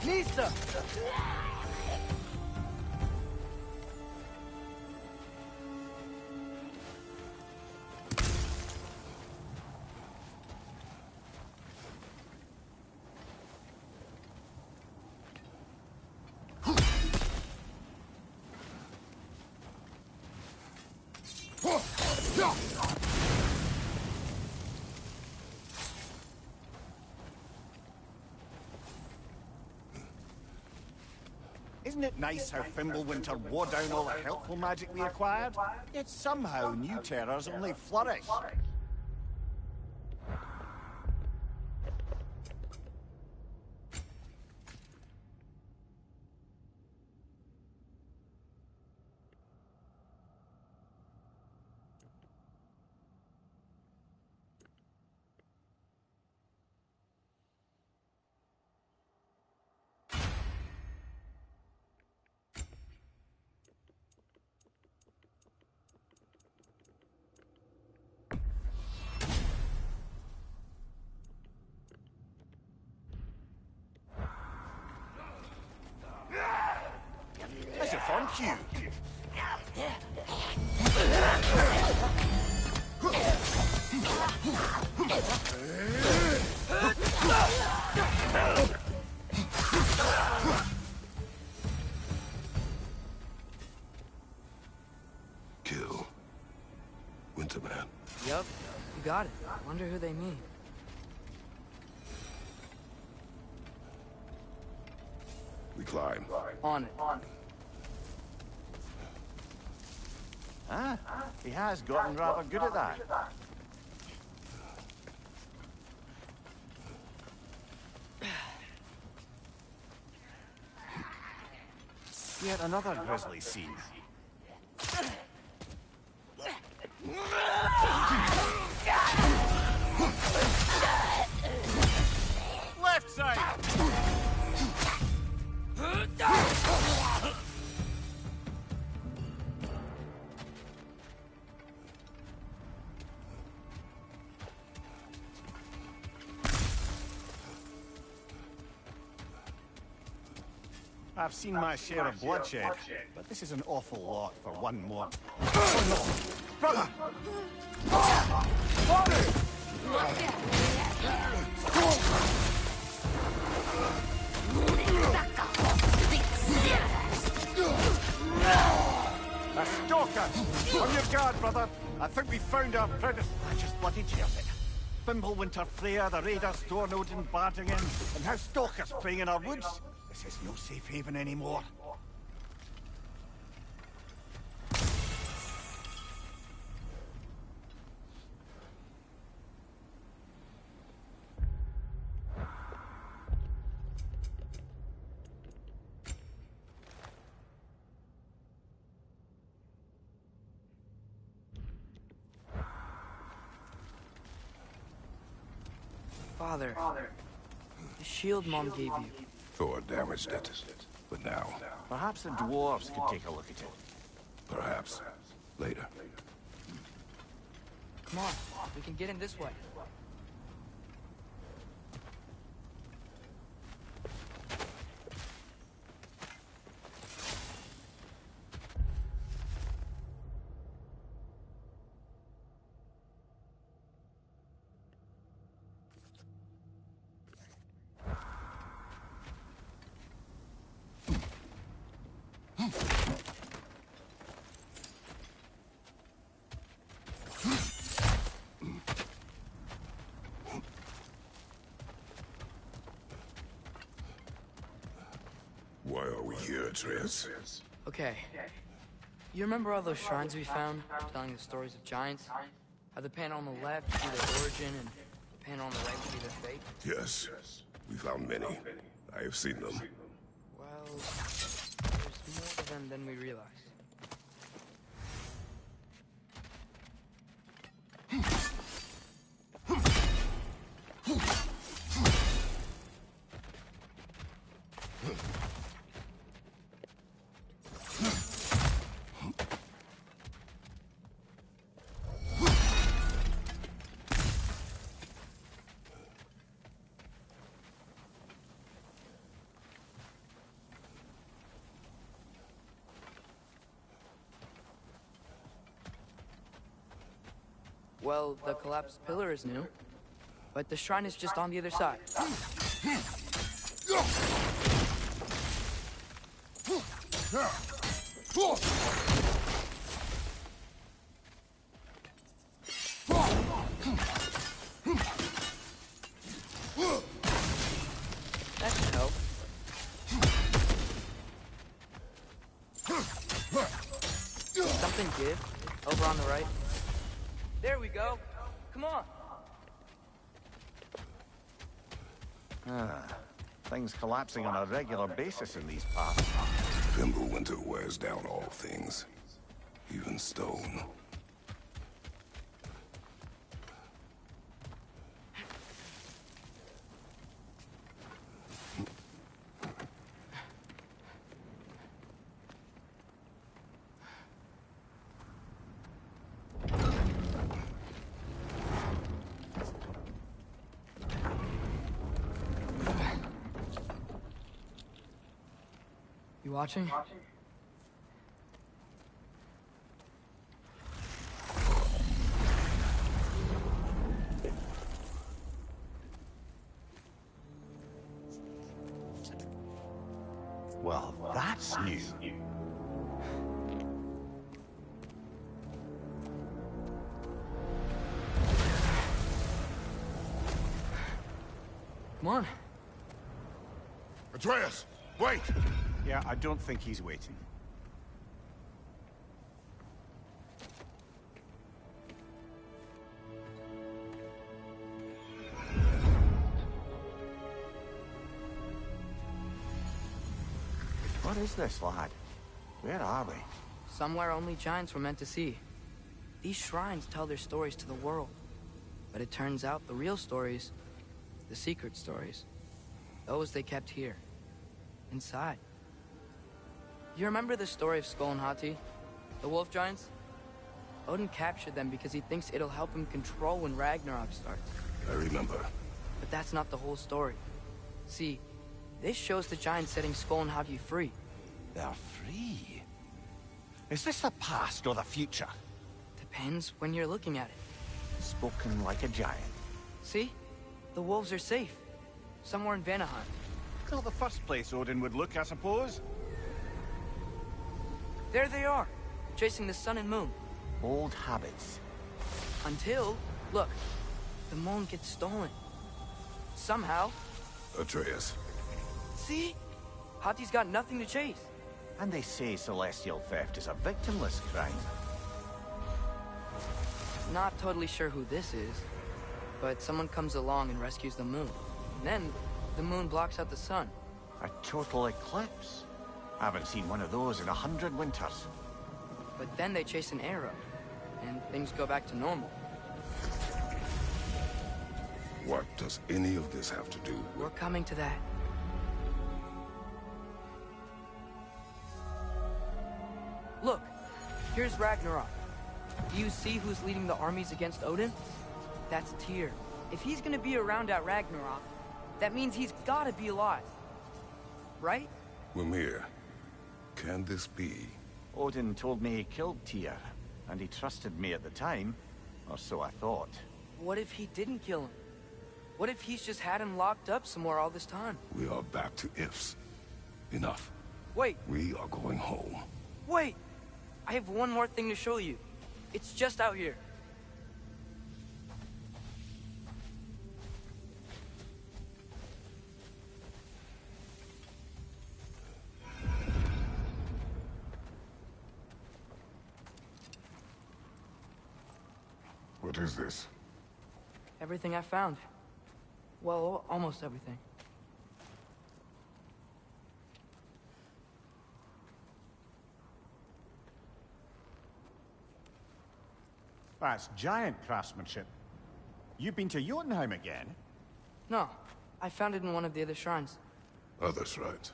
Nista! Isn't it nice how Fimbulwinter wore down all the helpful magic we acquired? Yet somehow new terrors only flourish. As if on cue. Kill. Winterman. Yup, you got it. Wonder who they mean. We climb. On it. Ah, he has gotten rather good at that. Yet another grisly scene. Left side! I've seen my share of bloodshed, but this is an awful lot for one more. Oh no! Brother! A stalker! On your guard, brother! I think we found our predator. I just bloody tears it. Fimbulwinter Freya, the raiders, Stornode and barging in, and now stalkers preying in our woods. This is no safe haven anymore. Father, the shield Mom gave you. Thor damaged it. But now, Perhaps the dwarves could take a look at it. perhaps, later. Come on, we can get in this way. Why are we here, Atreus? Okay. You remember all those shrines we found, telling the stories of giants? How the panel on the left would be their origin, and the panel on the right would be their fate? Yes, we found many. I have seen them. Well, there's more to them than we realize. Well, the collapsed pillar is new, but the shrine is just on the other side. That should help. Something give over on the right. There we go. Come on. Things collapsing on a regular basis in these parts. Fimbulwinter wears down all things, even stone. You watching? Well, that's new. Come on. Atreus, wait! Yeah, I don't think he's waiting. What is this, lad? Where are we? Somewhere only giants were meant to see. These shrines tell their stories to the world. But it turns out the real stories, the secret stories, those they kept here, inside. You remember the story of Skull and Hati, the wolf giants? Odin captured them because he thinks it'll help him control when Ragnarok starts. I remember. But that's not the whole story. See, this shows the giants setting Skull and Hati free. They're free. Is this the past or the future? Depends when you're looking at it. Spoken like a giant. See? The wolves are safe. Somewhere in Vanaheim. Not the first place Odin would look, I suppose. There they are, chasing the sun and moon. Old habits. Until, look, the moon gets stolen. Somehow. Atreus. See? Hati's got nothing to chase. And they say celestial theft is a victimless crime. Not totally sure who this is, but someone comes along and rescues the moon. And then, the moon blocks out the sun. A total eclipse. Haven't seen one of those in 100 winters. But then they chase an arrow, and things go back to normal. What does any of this have to do with... We're coming to that. Look, here's Ragnarok. Do you see who's leading the armies against Odin? That's Tyr. If he's gonna be around at Ragnarok, that means he's gotta be alive. Right? Mimir, can this be? Odin told me he killed Tyr, and he trusted me at the time, or so I thought. What if he didn't kill him? What if he's just had him locked up somewhere all this time? We are back to ifs. Enough. Wait, We are going home. wait! I have one more thing to show you. It's just out here. What is this? Everything I found. Well, almost everything. That's giant craftsmanship. You've been to Jotunheim again? No, I found it in one of the other shrines. Others, right?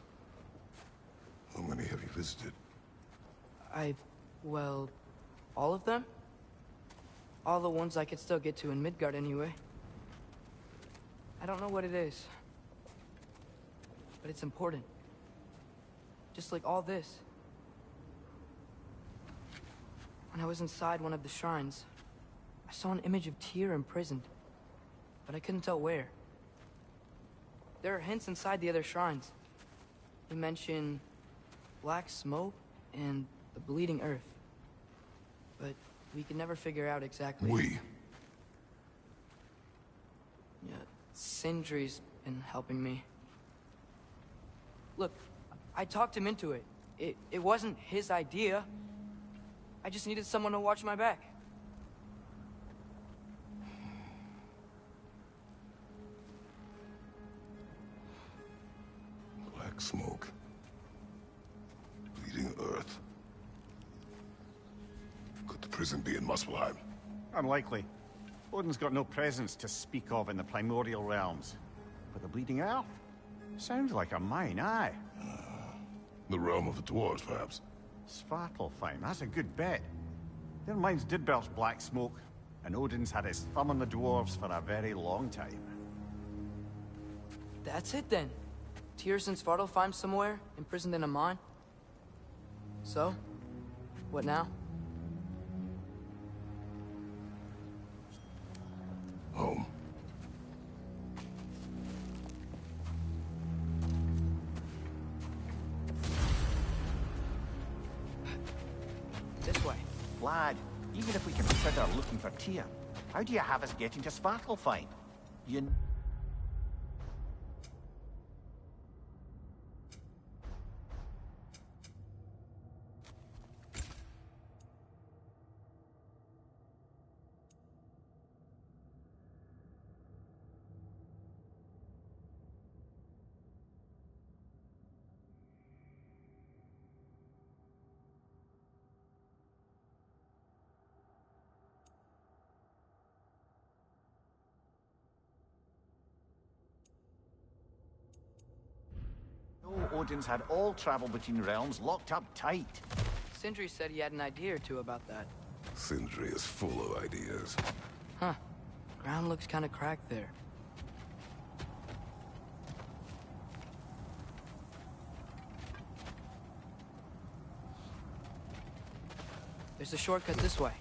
How many have you visited? Well, all of them? All the ones I could still get to in Midgard anyway. I don't know what it is. But it's important. Just like all this. When I was inside one of the shrines, I saw an image of Tyr imprisoned, but I couldn't tell where. There are hints inside the other shrines. They mention black smoke and the bleeding earth. But we could never figure out exactly. We? Yeah, Sindri's been helping me. Look, I talked him into it. It wasn't his idea. I just needed someone to watch my back. Black smoke. Bleeding earth. Could the prison be in Muspelheim? Unlikely. Odin's got no presence to speak of in the primordial realms. But the Bleeding Earth? Sounds like a mine, aye. The realm of the dwarves, perhaps? Svartalfheim, that's a good bet. Their mines did belch black smoke, and Odin's had his thumb on the dwarves for a very long time. That's it then. Tyr's in Svartalfheim somewhere, imprisoned in a mine. So, what now? Home. This way. Lad, even if we consider looking for Tyr, how do you have us getting to Svartalfheim? You... Odin's had all travel between realms locked up tight. Sindri said he had an idea or two about that. Sindri is full of ideas. Huh. Ground looks kind of cracked there. There's a shortcut this way.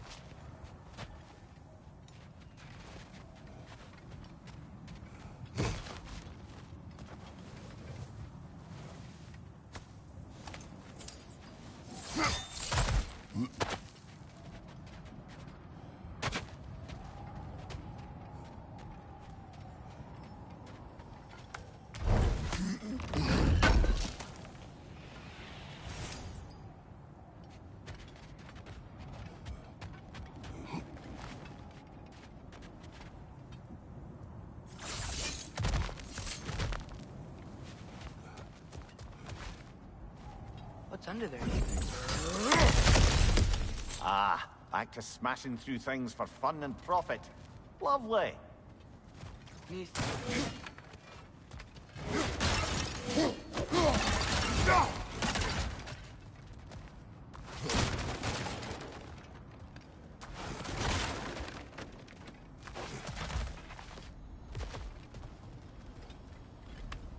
What's under there? Ah, back to smashing through things for fun and profit. Lovely. Neath.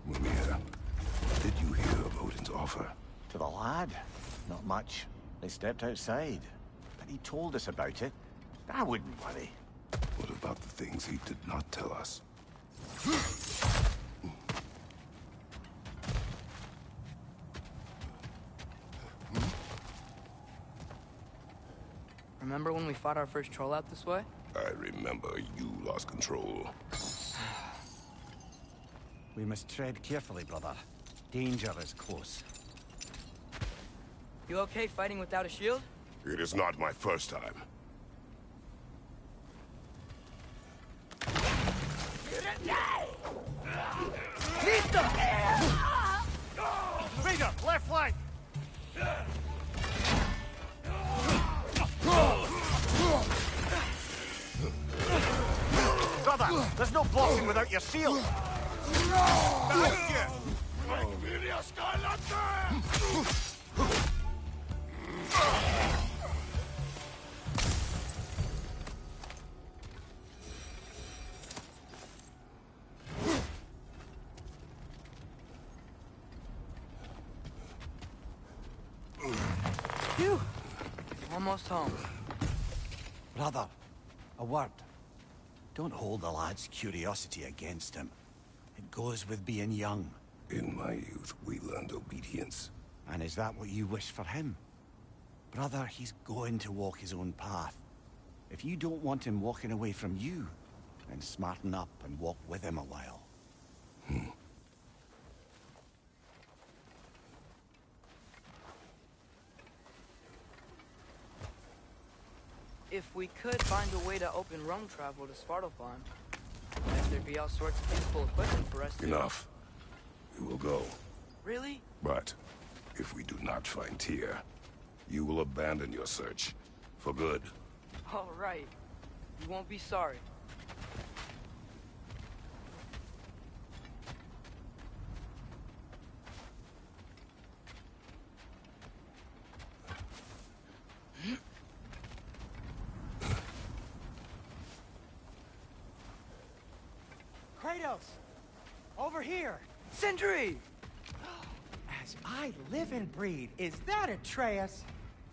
Mimir, did you hear of Odin's offer? To the lad? Not much. They stepped outside. But he told us about it. I wouldn't worry. What about the things he did not tell us? Remember when we fought our first troll out this way? I remember you lost control. We must tread carefully, brother. Danger is close. You okay fighting without a shield? It is not my first time. Raider, left flank! Brother, there's no boxing without your shield! Phew! Almost home. Brother, a word. Don't hold the lad's curiosity against him. It goes with being young. In my youth, we learned obedience. And is that what you wish for him? Brother, he's going to walk his own path. If you don't want him walking away from you, then smarten up and walk with him a while. If we could find a way to open realm travel to Svartalfheim, then there'd be all sorts of useful equipment for us to... Enough. We will go. Really? But if we do not find Tyr, you will abandon your search. For good. All right. You won't be sorry. Kratos! Over here! Sindri! As I live and breathe, is that Atreus?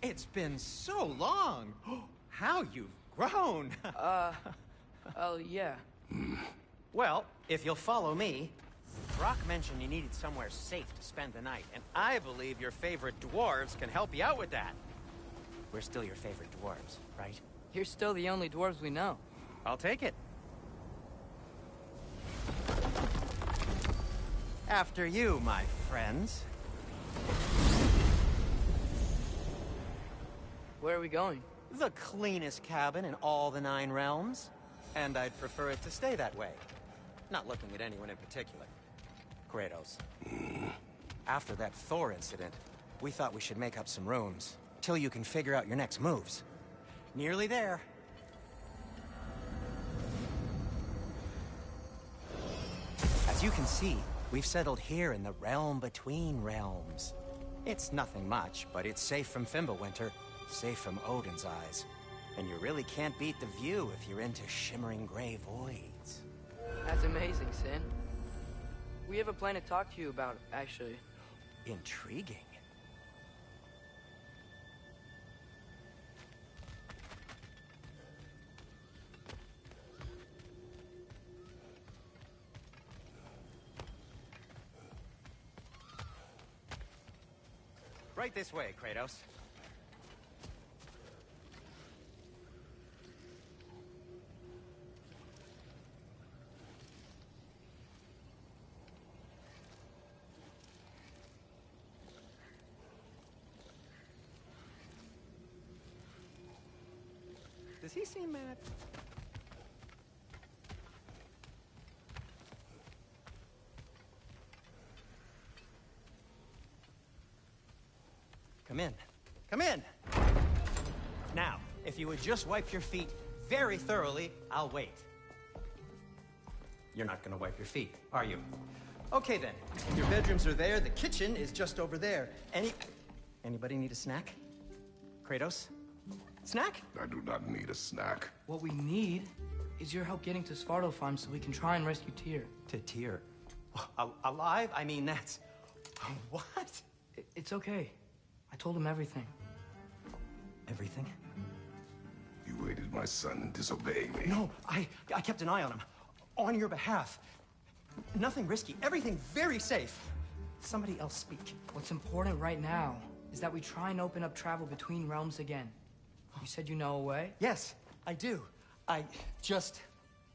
It's been so long! How you've grown! Oh, yeah. Well, if you'll follow me, Brock mentioned you needed somewhere safe to spend the night, and I believe your favorite dwarves can help you out with that. We're still your favorite dwarves, right? You're still the only dwarves we know. I'll take it. After you, my friends. Where are we going? The cleanest cabin in all the 9 realms. And I'd prefer it to stay that way. Not looking at anyone in particular. Kratos. After that Thor incident, we thought we should make up some rooms, till you can figure out your next moves. Nearly there. As you can see, We've settled here in the realm between realms. It's nothing much, but it's safe from Fimbulwinter, safe from Odin's eyes. And you really can't beat the view if you're into shimmering gray voids. That's amazing, Sin. We have a plan to talk to you about, actually. Intriguing. Right this way, Kratos. Does he seem mad? Come in. Come in! Now, if you would just wipe your feet very thoroughly, I'll wait. You're not gonna wipe your feet, are you? Okay then. Your bedrooms are there, the kitchen is just over there. Anybody need a snack? Kratos? Snack? I do not need a snack. What we need is your help getting to Svartalfheim so we can try and rescue Tyr. To Tyr? Alive? I mean, that's... What? It's okay. I told him everything. Everything? You aided my son in disobeying me. No, I kept an eye on him. On your behalf. Nothing risky. Everything very safe. Somebody else speak. What's important right now is that we try and open up travel between realms again. You said you know a way? Yes, I do.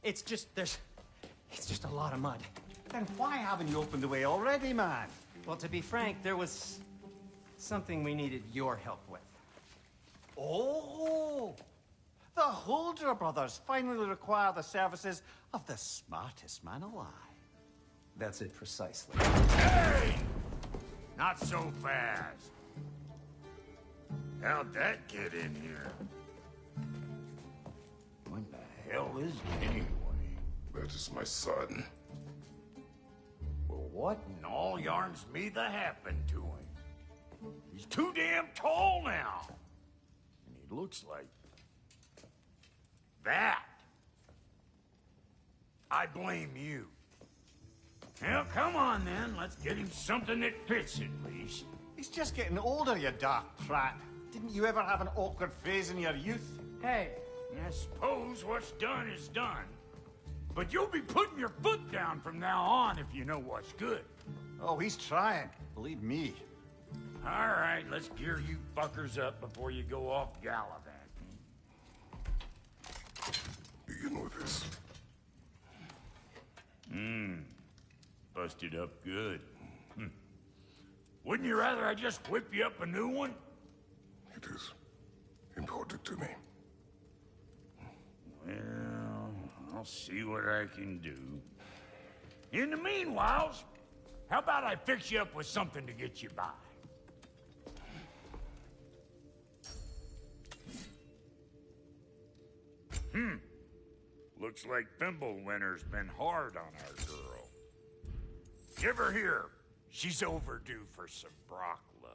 It's just a lot of mud. Then why haven't you opened the way already, man? Well, to be frank, there was something we needed your help with. Oh! The Holder brothers finally require the services of the smartest man alive. That's it precisely. Hey! Not so fast. How'd that get in here? What the hell is it anyway? That is my son. Well, what in all yarns me the happened to him? He's too damn tall now. And he looks like... that. I blame you. Well, come on then. Let's get him something that fits at least. He's just getting older, you dark prat. Didn't you ever have an awkward phase in your youth? Hey, I suppose what's done is done. But you'll be putting your foot down from now on if you know what's good. Oh, he's trying. Believe me. All right, let's gear you fuckers up before you go off gallivanting. Begin with this. Busted up good. Wouldn't you rather I just whip you up a new one? It is important to me. Well, I'll see what I can do. In the meanwhile, how about I fix you up with something to get you by? Looks like Fimbulwinter's been hard on our girl. Give her here. She's overdue for some Brock love.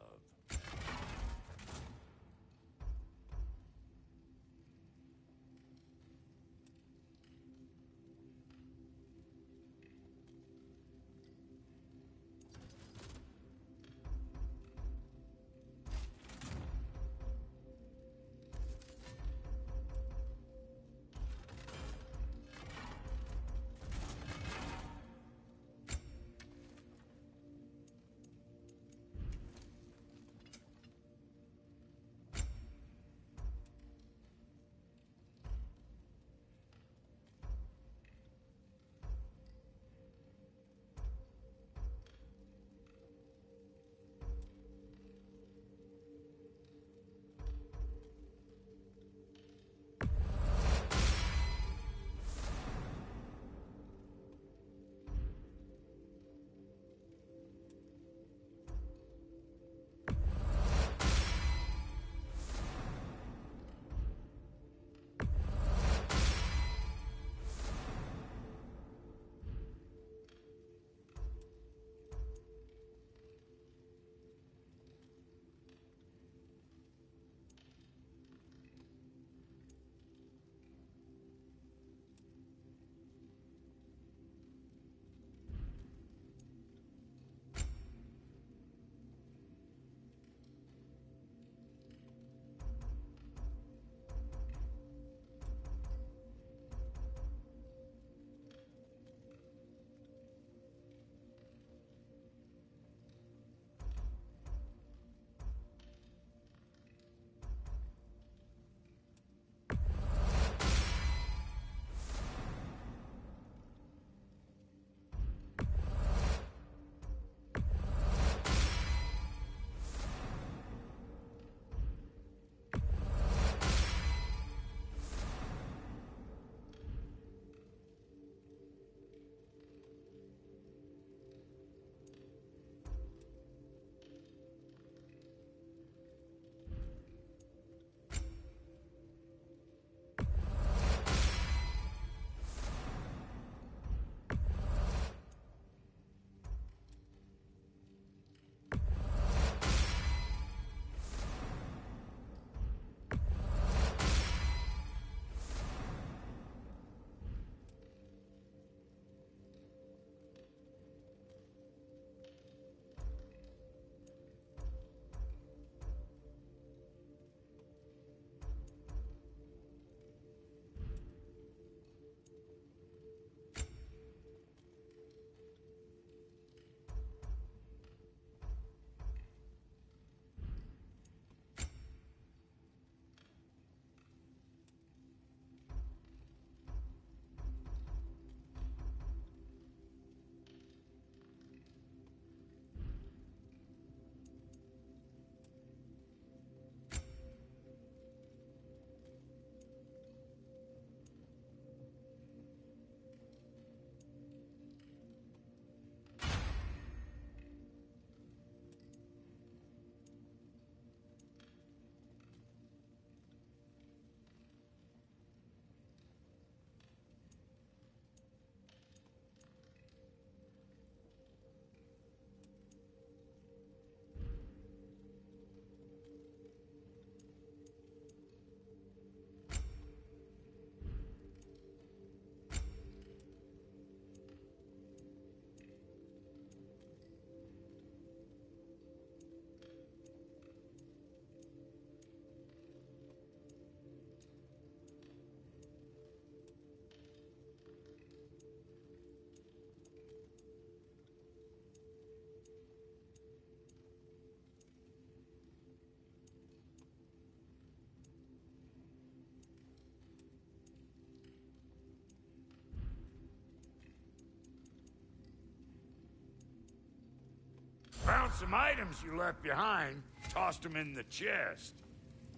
some items you left behind, tossed them in the chest.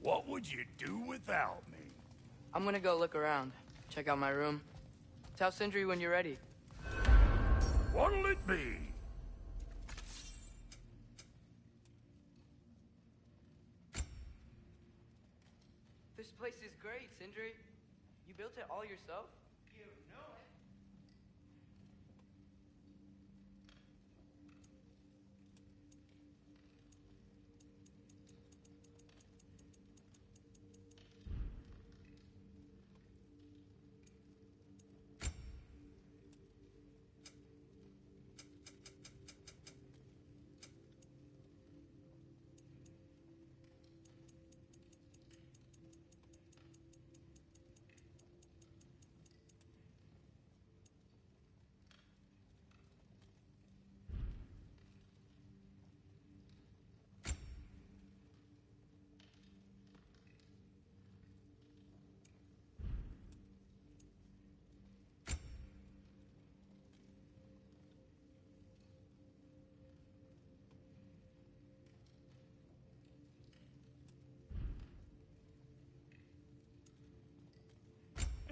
What would you do without me? I'm gonna go look around. Check out my room. Tell Sindri when you're ready. What'll it be? This place is great, Sindri. You built it all yourself? You know it.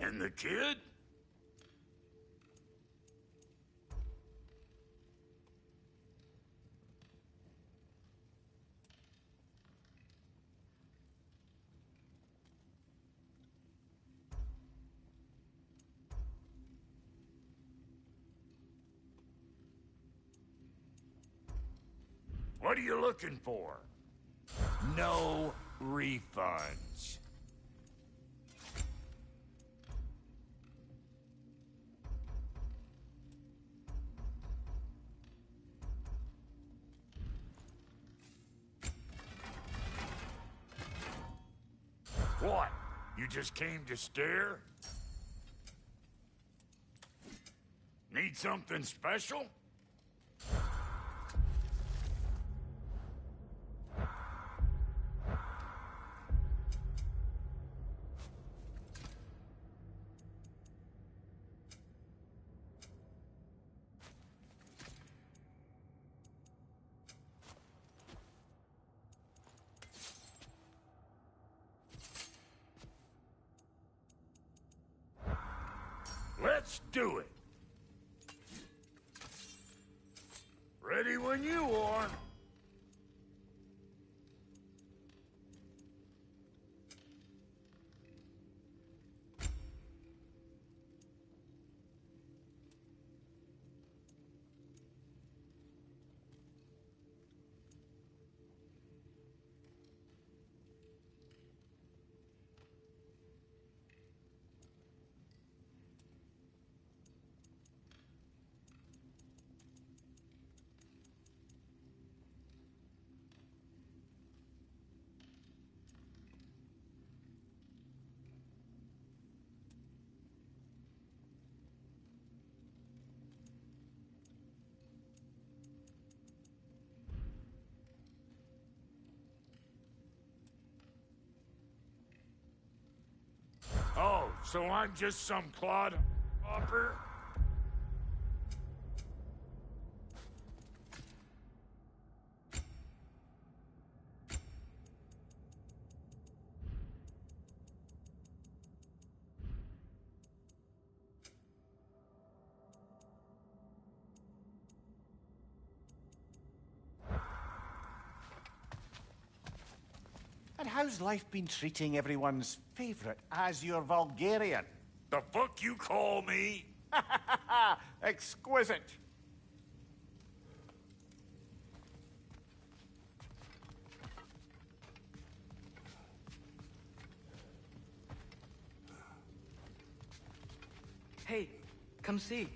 And the kid? What are you looking for? No refunds. What? You just came to stare? Need something special? Let's do it. Ready when you are. Oh, so I'm just some clodhopper? And how's life been treating everyone's favorite Azure Vulgarian? The fuck you call me? Exquisite. Hey, come see.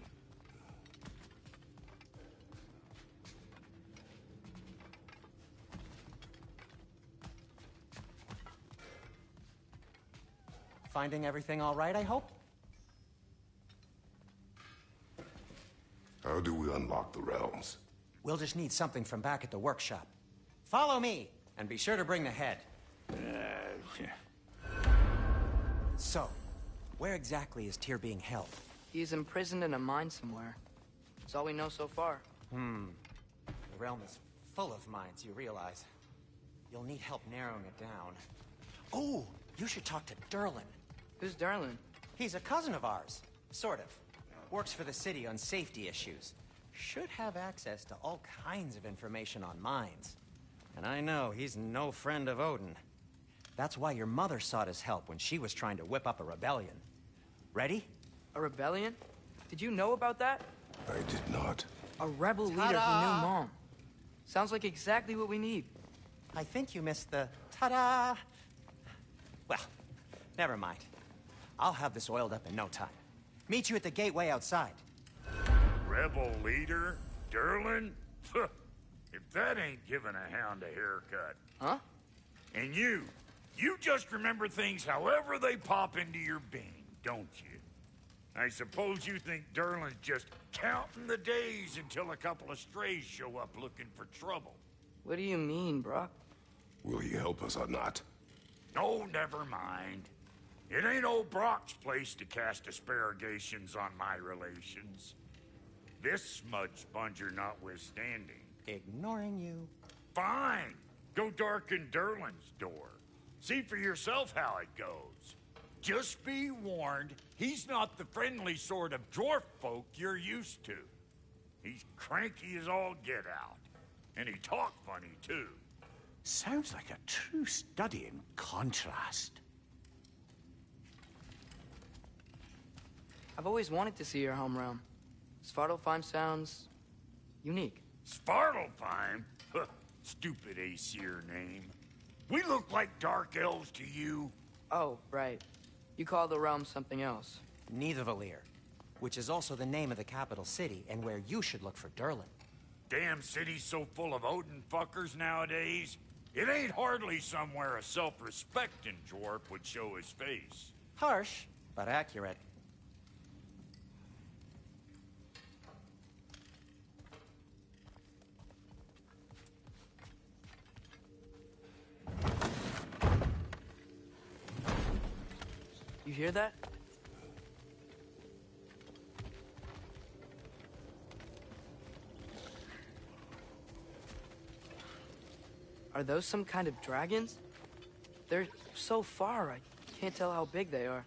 Finding everything all right, I hope? How do we unlock the realms? We'll just need something from back at the workshop. Follow me, and be sure to bring the head. So, where exactly is Tyr being held? He's imprisoned in a mine somewhere. That's all we know so far. The realm is full of minds, you realize. You'll need help narrowing it down. Oh, you should talk to Derlin. Who's Darlin? He's a cousin of ours. Sort of. Works for the city on safety issues. Should have access to all kinds of information on mines. And I know he's no friend of Odin. That's why your mother sought his help when she was trying to whip up a rebellion. Ready? A rebellion? Did you know about that? I did not. A rebel leader who knew Mom. Sounds like exactly what we need. I think you missed the ta-da. Well, never mind. I'll have this oiled up in no time. Meet you at the gateway outside. Rebel leader? Derlin? If that ain't giving a hound a haircut. Huh? And you just remember things however they pop into your bean, don't you? I suppose you think Derlin's just counting the days until a couple of strays show up looking for trouble. What do you mean, Brock? Will he help us or not? Oh, never mind. It ain't old Brock's place to cast asparagations on my relations. This smudge sponger notwithstanding. Ignoring you. Fine. Go darken Derlin's door. See for yourself how it goes. Just be warned, he's not the friendly sort of dwarf folk you're used to. He's cranky as all get out. And he talk funny, too. Sounds like a true study in contrast. I've always wanted to see your home realm. Svartalfheim sounds unique. Svartalfheim? Stupid Aesir name. We look like dark elves to you. Oh, right. You call the realm something else. Nidavellir, which is also the name of the capital city and where you should look for Derlin. Damn city's so full of Odin fuckers nowadays. It ain't hardly somewhere a self-respecting dwarf would show his face. Harsh, but accurate. You hear that? Are those some kind of dragons? They're so far, I can't tell how big they are.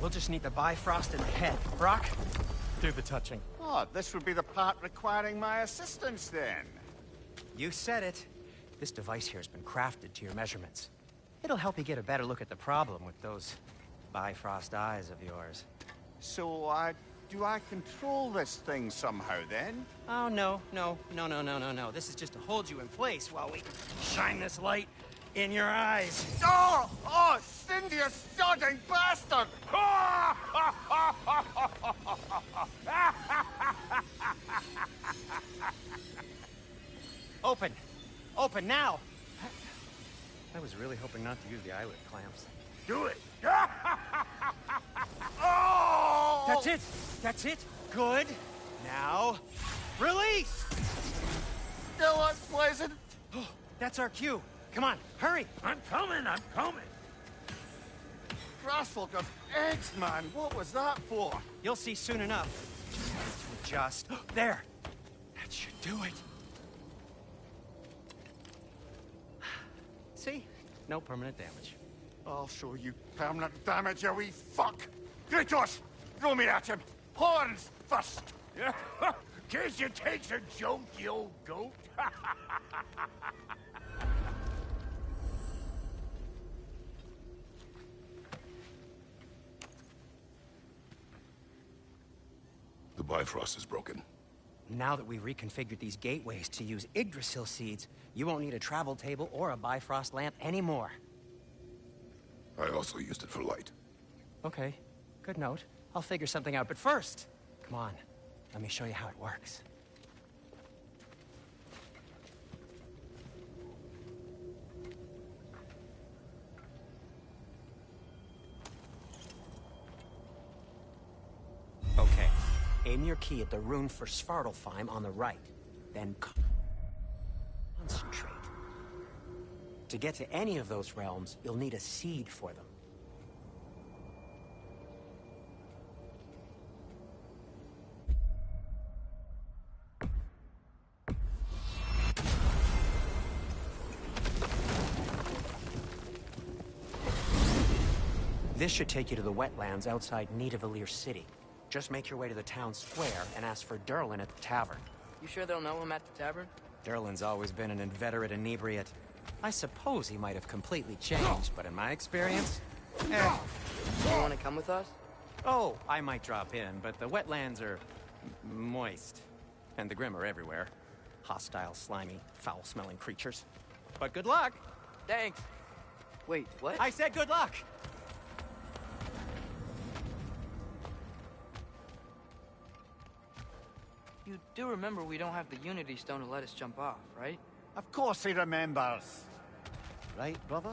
We'll just need the Bifrost in the head. Brock, do the touching. Oh, this would be the part requiring my assistance then. You said it. This device here has been crafted to your measurements. It'll help you get a better look at the problem with those Bifrost eyes of yours. So, do I control this thing somehow then? Oh, no. This is just to hold you in place while we shine this light in your eyes. Oh! Oh, Cindy, you sodding bastard! Open! Open now! I was really hoping not to use the eyelid clamps. Do it! Oh! That's it! That's it! Good! Now, release! Still unpleasant. Oh, that's our cue. Come on, hurry! I'm coming! Grassfolk of eggs, man. What was that for? You'll see soon enough. Just there. That should do it. See? No permanent damage. I'll show you permanent damage, you wee fuck! Kratos! Throw me at him! Horns first! Guess you takes a joke, you old goat. The Bifrost is broken. Now that we've reconfigured these gateways to use Yggdrasil seeds, you won't need a travel table or a Bifrost lamp anymore. I also used it for light. Okay, good note. I'll figure something out, but first, come on, let me show you how it works. Aim your key at the rune for Svartalfheim on the right. Then concentrate. To get to any of those realms, you'll need a seed for them. This should take you to the wetlands outside Nidavellir City. Just make your way to the town square and ask for Durlin at the tavern. You sure they'll know him at the tavern? Durlin's always been an inveterate inebriate. I suppose he might have completely changed, but in my experience... You want to come with us? Oh, I might drop in, but the wetlands are... moist. And the Grim are everywhere. Hostile, slimy, foul-smelling creatures. But good luck! Thanks. Wait, what? I said good luck! You do remember we don't have the Unity Stone to let us jump off, right? Of course he remembers. Right, brother?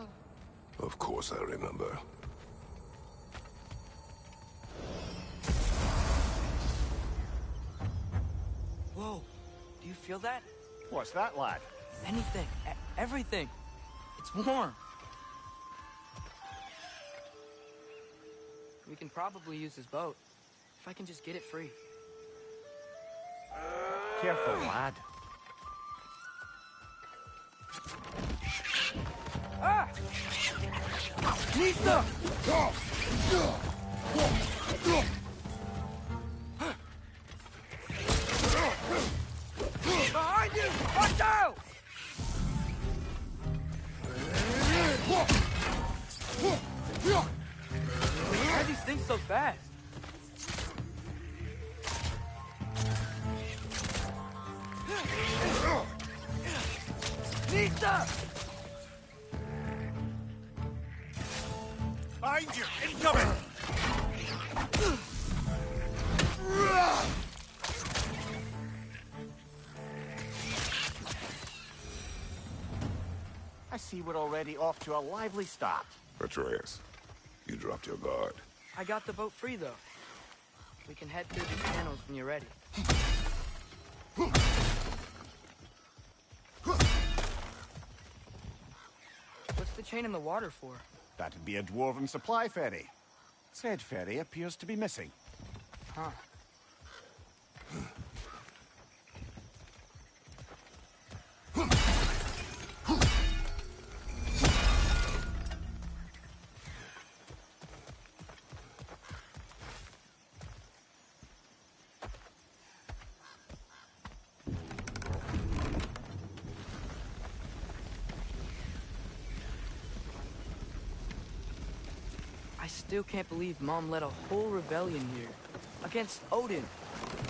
Of course I remember. Whoa, do you feel that? What's that, lad? Anything, everything. It's warm. We can probably use his boat, if I can just get it free. Careful, lad. Ah! Nista! Behind you! Watch out! Why are these things so fast? Nista! Behind you! Incoming! I see we're already off to a lively start. Atreus, you dropped your guard. I got the boat free, though. We can head through these channels when you're ready. What's the chain in the water for? That'd be a dwarven supply ferry. Said ferry appears to be missing. Huh. I still can't believe Mom led a whole rebellion here. Against Odin.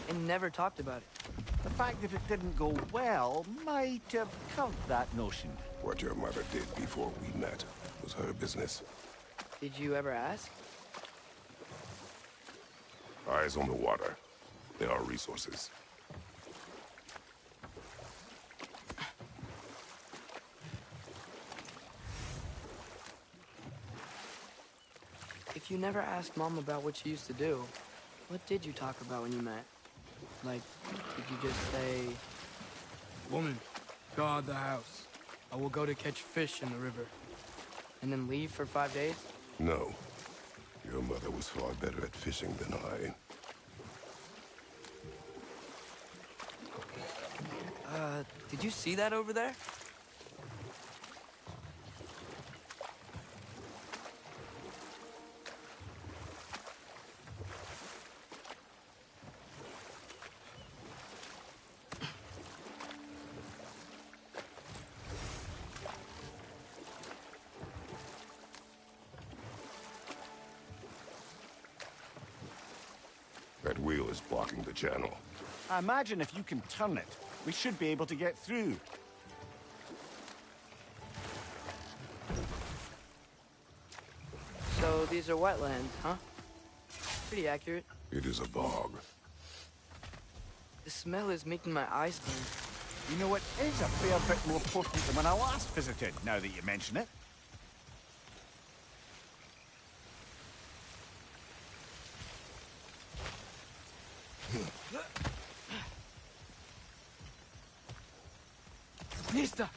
And never talked about it. The fact that it didn't go well might have covered that notion. What your mother did before we met was her business. Did you ever ask? Eyes on the water. There are resources. If you never asked Mom about what she used to do, what did you talk about when you met? Like, did you just say... Woman, guard the house. I will go to catch fish in the river. And then leave for 5 days? No. Your mother was far better at fishing than I. Did you see that over there? That wheel is blocking the channel. I imagine if you can turn it, we should be able to get through. So these are wetlands, huh? Pretty accurate. It is a bog. The smell is making my eyes burn. You know, it is a fair bit more potent than when I last visited, now that you mention it. Lista!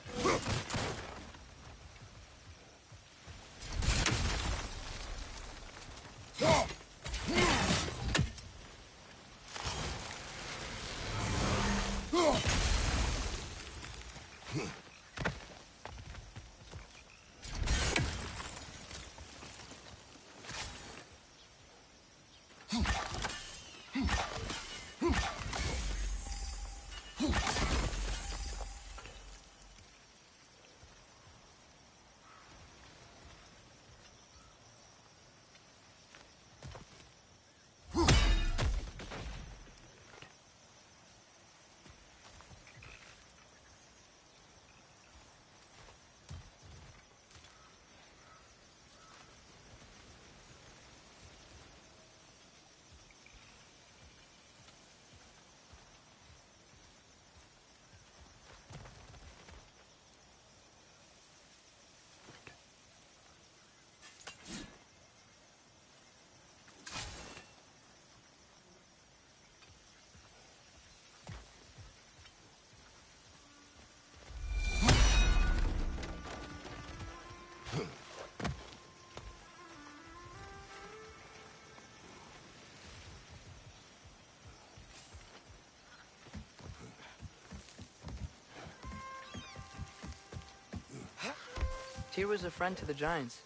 Tyr was a friend to the Giants.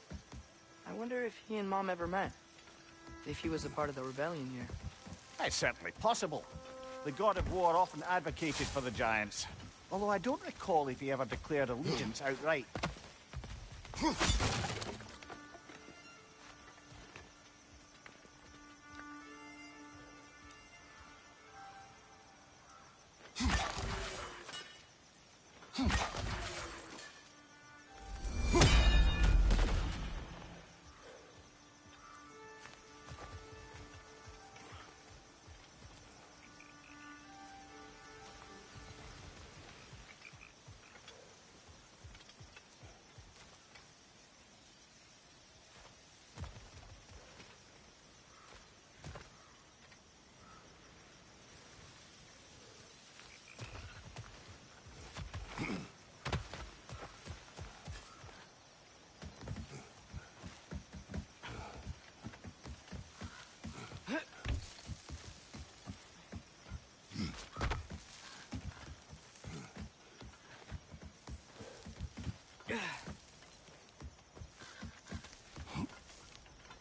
I wonder if he and Mom ever met. If he was a part of the rebellion here. It's certainly possible. The God of War often advocated for the Giants. Although I don't recall if he ever declared allegiance outright.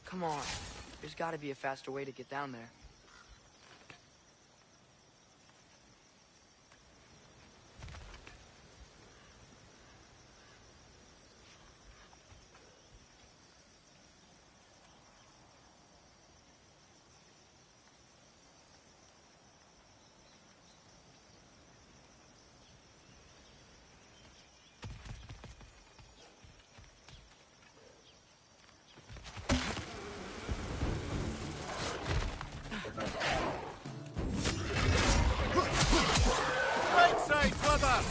Come on. There's gotta be a faster way to get down there. Right side, brother!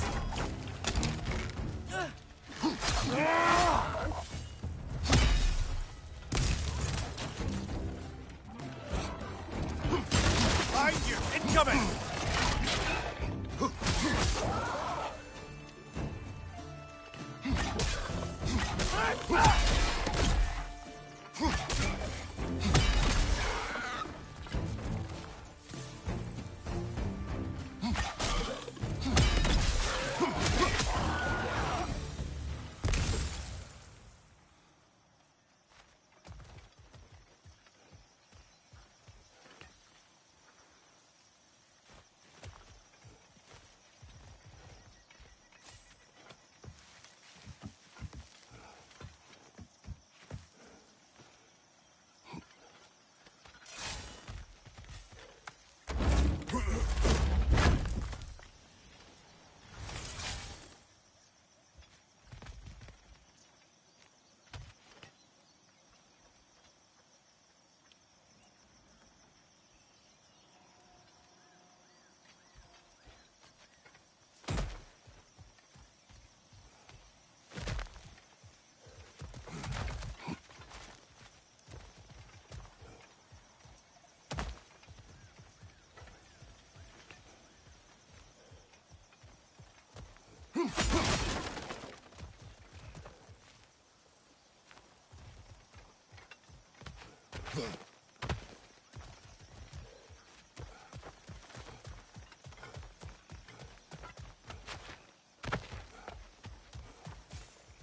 Behind you! Incoming!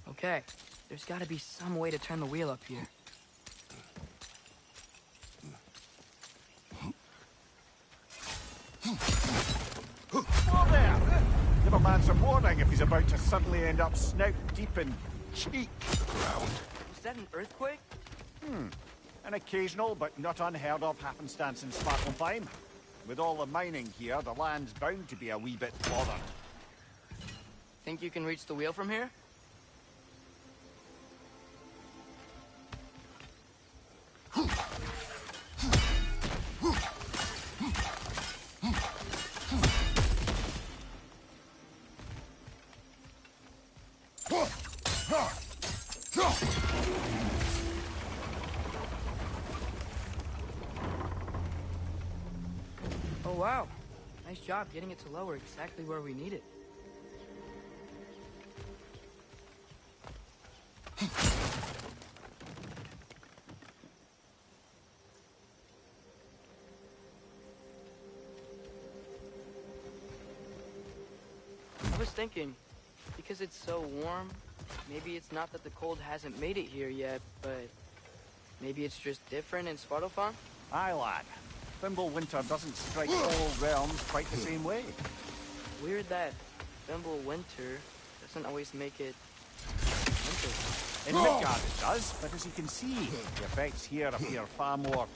Okay, there's gotta be some way to turn the wheel up here. Whoa there! Give a man some warning if he's about to suddenly end up snout deep in cheek. Ground. Was that an earthquake? An occasional but not unheard of happenstance in Svartalfheim. With all the mining here, the land's bound to be a wee bit bothered. Think you can reach the wheel from here? Oh wow, nice job getting it to lower exactly where we need it. I was thinking, because it's so warm, maybe it's not that the cold hasn't made it here yet, but maybe it's just different in Svartalfheim? Aye, lad. Thimble winter doesn't strike all realms quite the same way. Weird that Thimble winter doesn't always make it winter. In Midgard it does, but as you can see, the effects here appear far more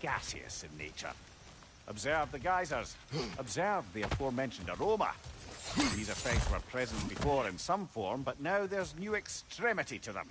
gaseous in nature. Observe the geysers. Observe the aforementioned aroma. These effects were present before in some form, but now there's new extremity to them.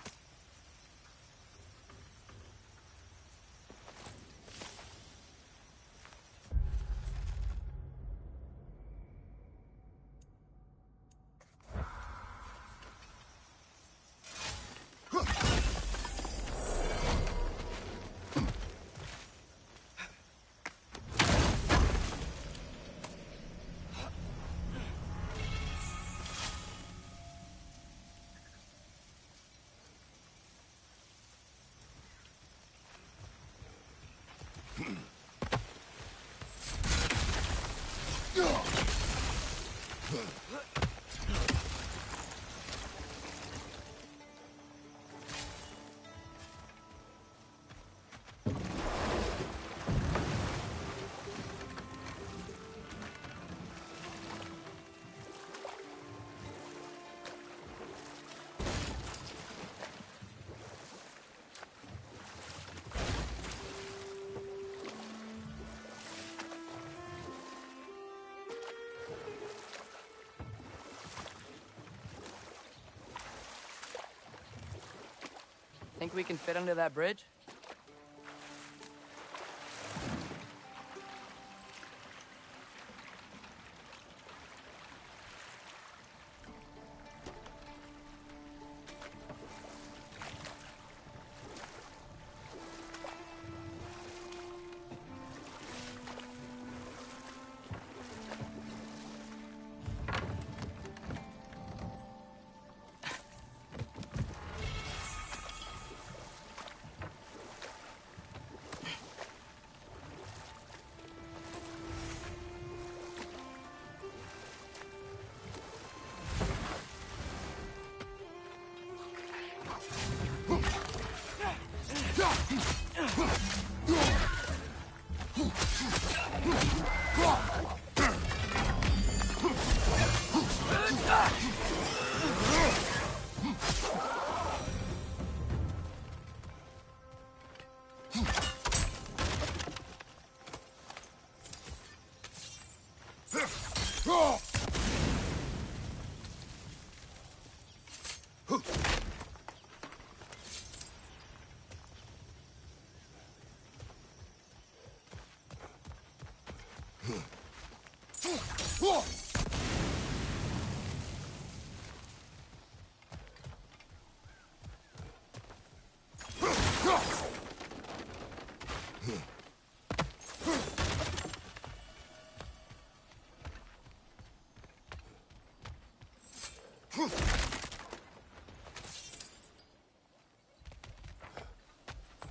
Think we can fit under that bridge?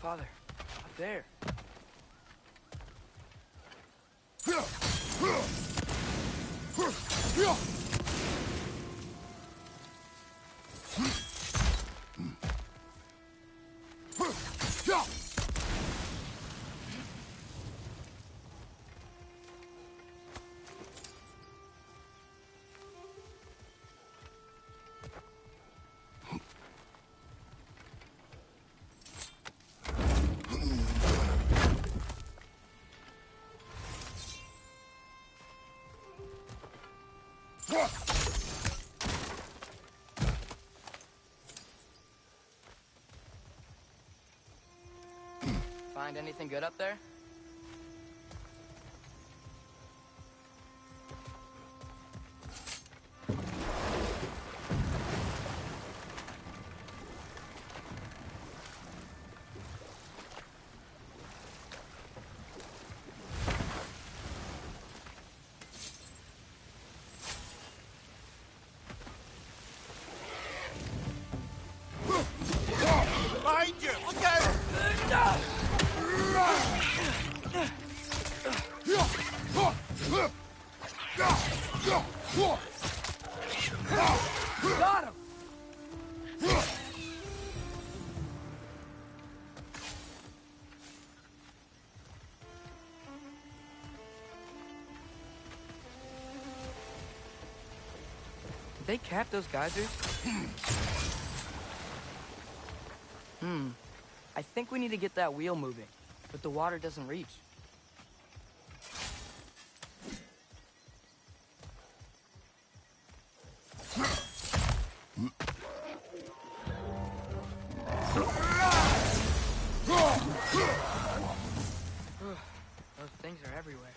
Father, how up there? Find anything good up there? Behind you! Look out! Got him! Did they cap those geysers? I think we need to get that wheel moving, but the water doesn't reach. Those things are everywhere.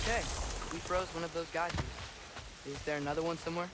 Okay, we froze one of those geysers. Is there another one somewhere?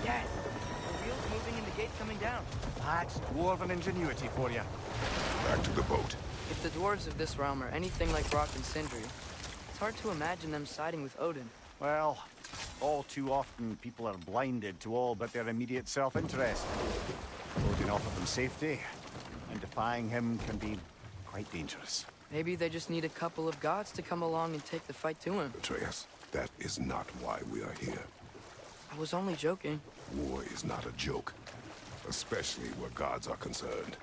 Yes! The wheel's moving and the gate's coming down. That's dwarven ingenuity for you. Back to the boat. If the dwarves of this realm are anything like Rock and Sindri, it's hard to imagine them siding with Odin. Well, all too often people are blinded to all but their immediate self-interest. Odin offered them safety, and defying him can be quite dangerous. Maybe they just need a couple of gods to come along and take the fight to him. Atreus, that is not why we are here. I was only joking. War is not a joke, especially where gods are concerned.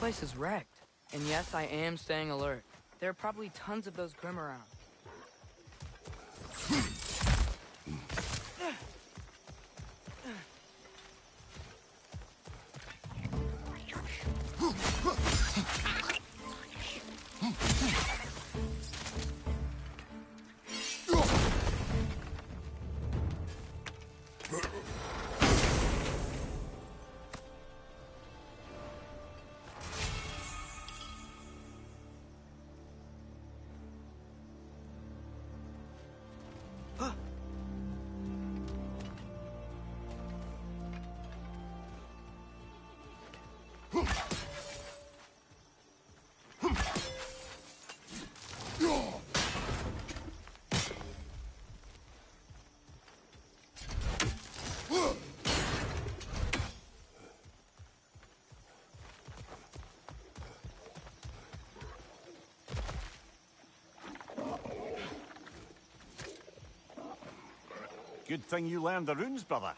place is wrecked. And yes, I am staying alert. There are probably tons of those Grim around. Good thing you learned the runes, brother.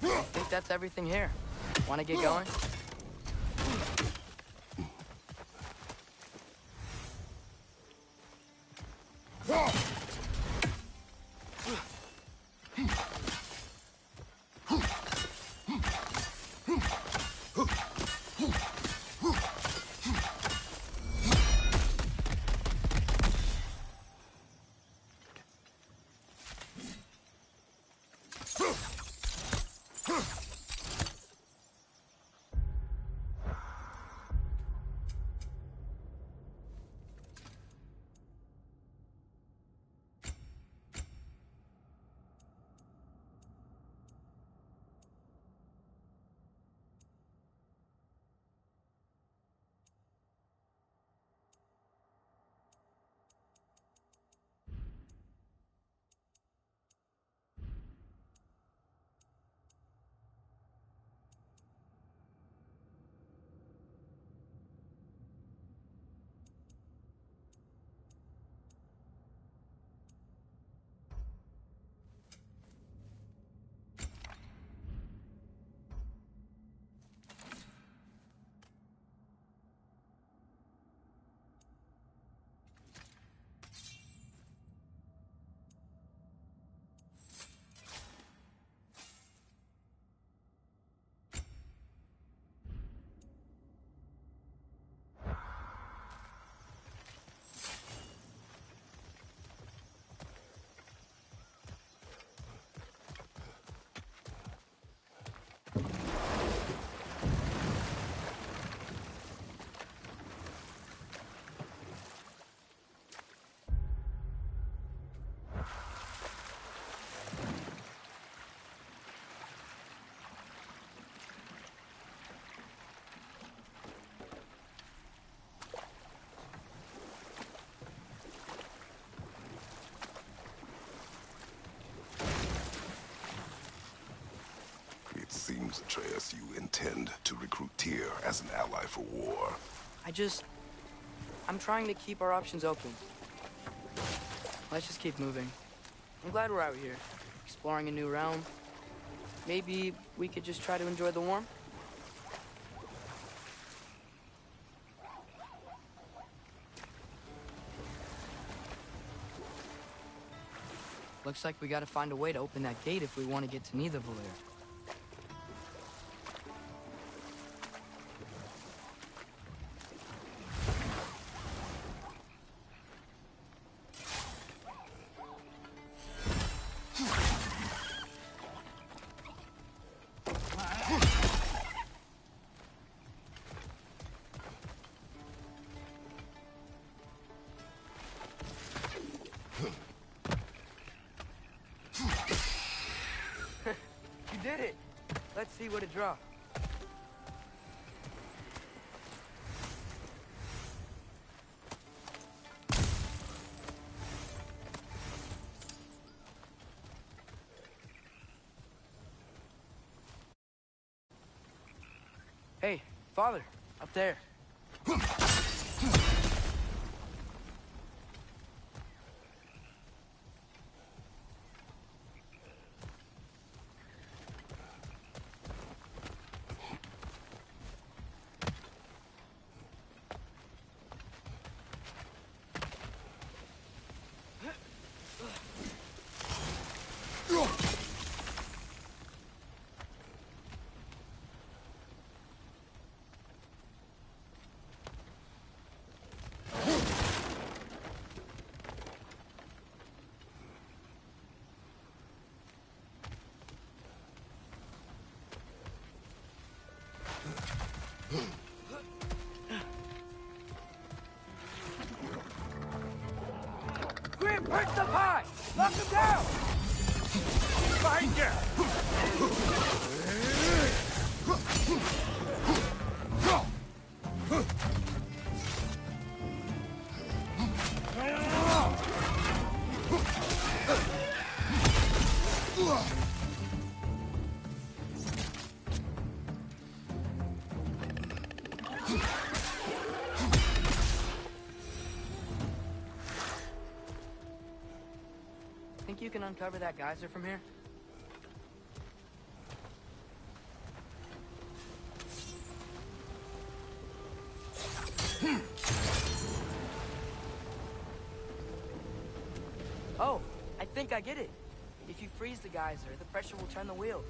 I think that's everything here. Want to get going? Seems, Atreus, you intend to recruit Tyr as an ally for war. I'm trying to keep our options open. Let's just keep moving. I'm glad we're out here, exploring a new realm. Maybe we could just try to enjoy the warmth? Looks like we gotta find a way to open that gate if we want to get to Nidavellir. You did it! Let's see what it dropped. Hey, Father, up there. Grim, perched up high! Lock him down! Behind you! Think you can uncover that geyser from here? Oh, I think I get it. If you freeze the geyser, the pressure will turn the wheel.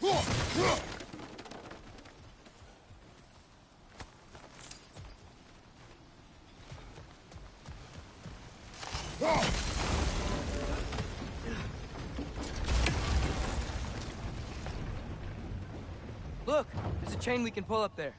Look, there's a chain we can pull up there.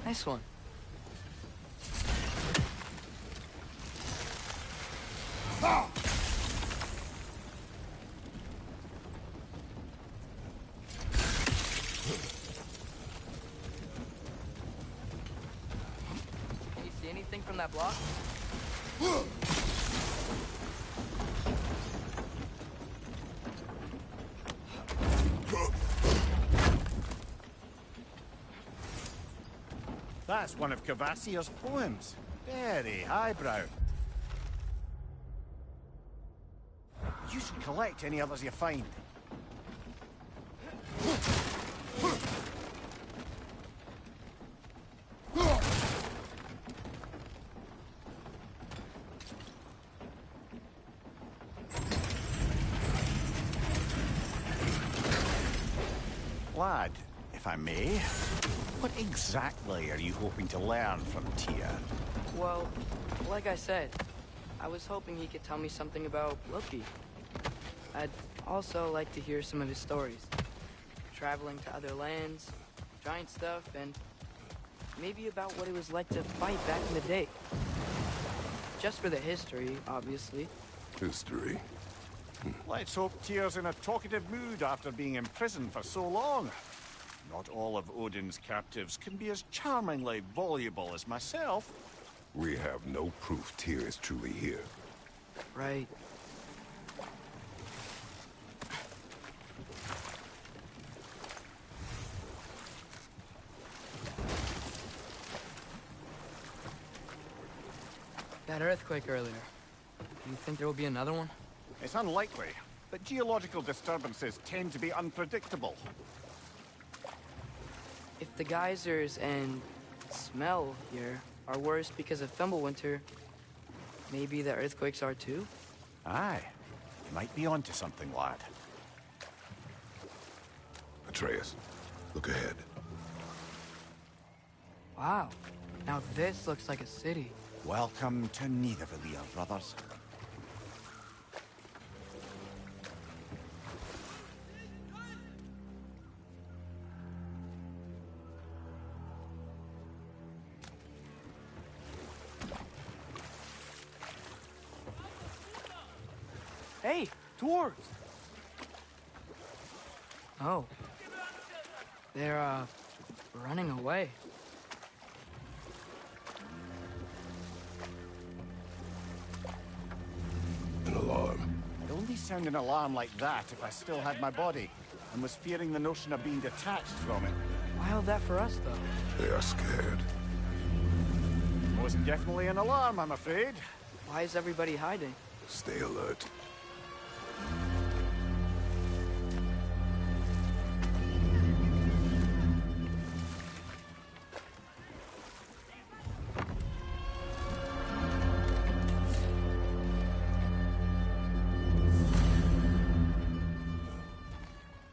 Nice one. Can you see anything from that block? That's one of Cavassier's poems. Very highbrow. You should collect any others you find. Lad, if I may, what exactly are you hoping to learn from Tyr? Well, like I said, I was hoping he could tell me something about Loki. I'd also like to hear some of his stories. Traveling to other lands, giant stuff, and maybe about what it was like to fight back in the day. Just for the history, obviously. History? Let's hope Tyr's in a talkative mood after being imprisoned for so long. Not all of Odin's captives can be as charmingly voluble as myself. We have no proof Tyr is truly here. Right. That earthquake earlier. Do you think there will be another one? It's unlikely, but geological disturbances tend to be unpredictable. If the geysers and smell here are worse because of Fimbulwinter, maybe the earthquakes are too? Aye. You might be onto something, lad. Atreus, look ahead. Wow. Now this looks like a city. Welcome to Nidavellir, brothers. Hey, dwarves! Oh. They're, running away. An alarm. I'd only sound an alarm like that if I still had my body, and was fearing the notion of being detached from it. Why all that for us, though? They are scared. Most definitely an alarm, I'm afraid. Why is everybody hiding? Stay alert.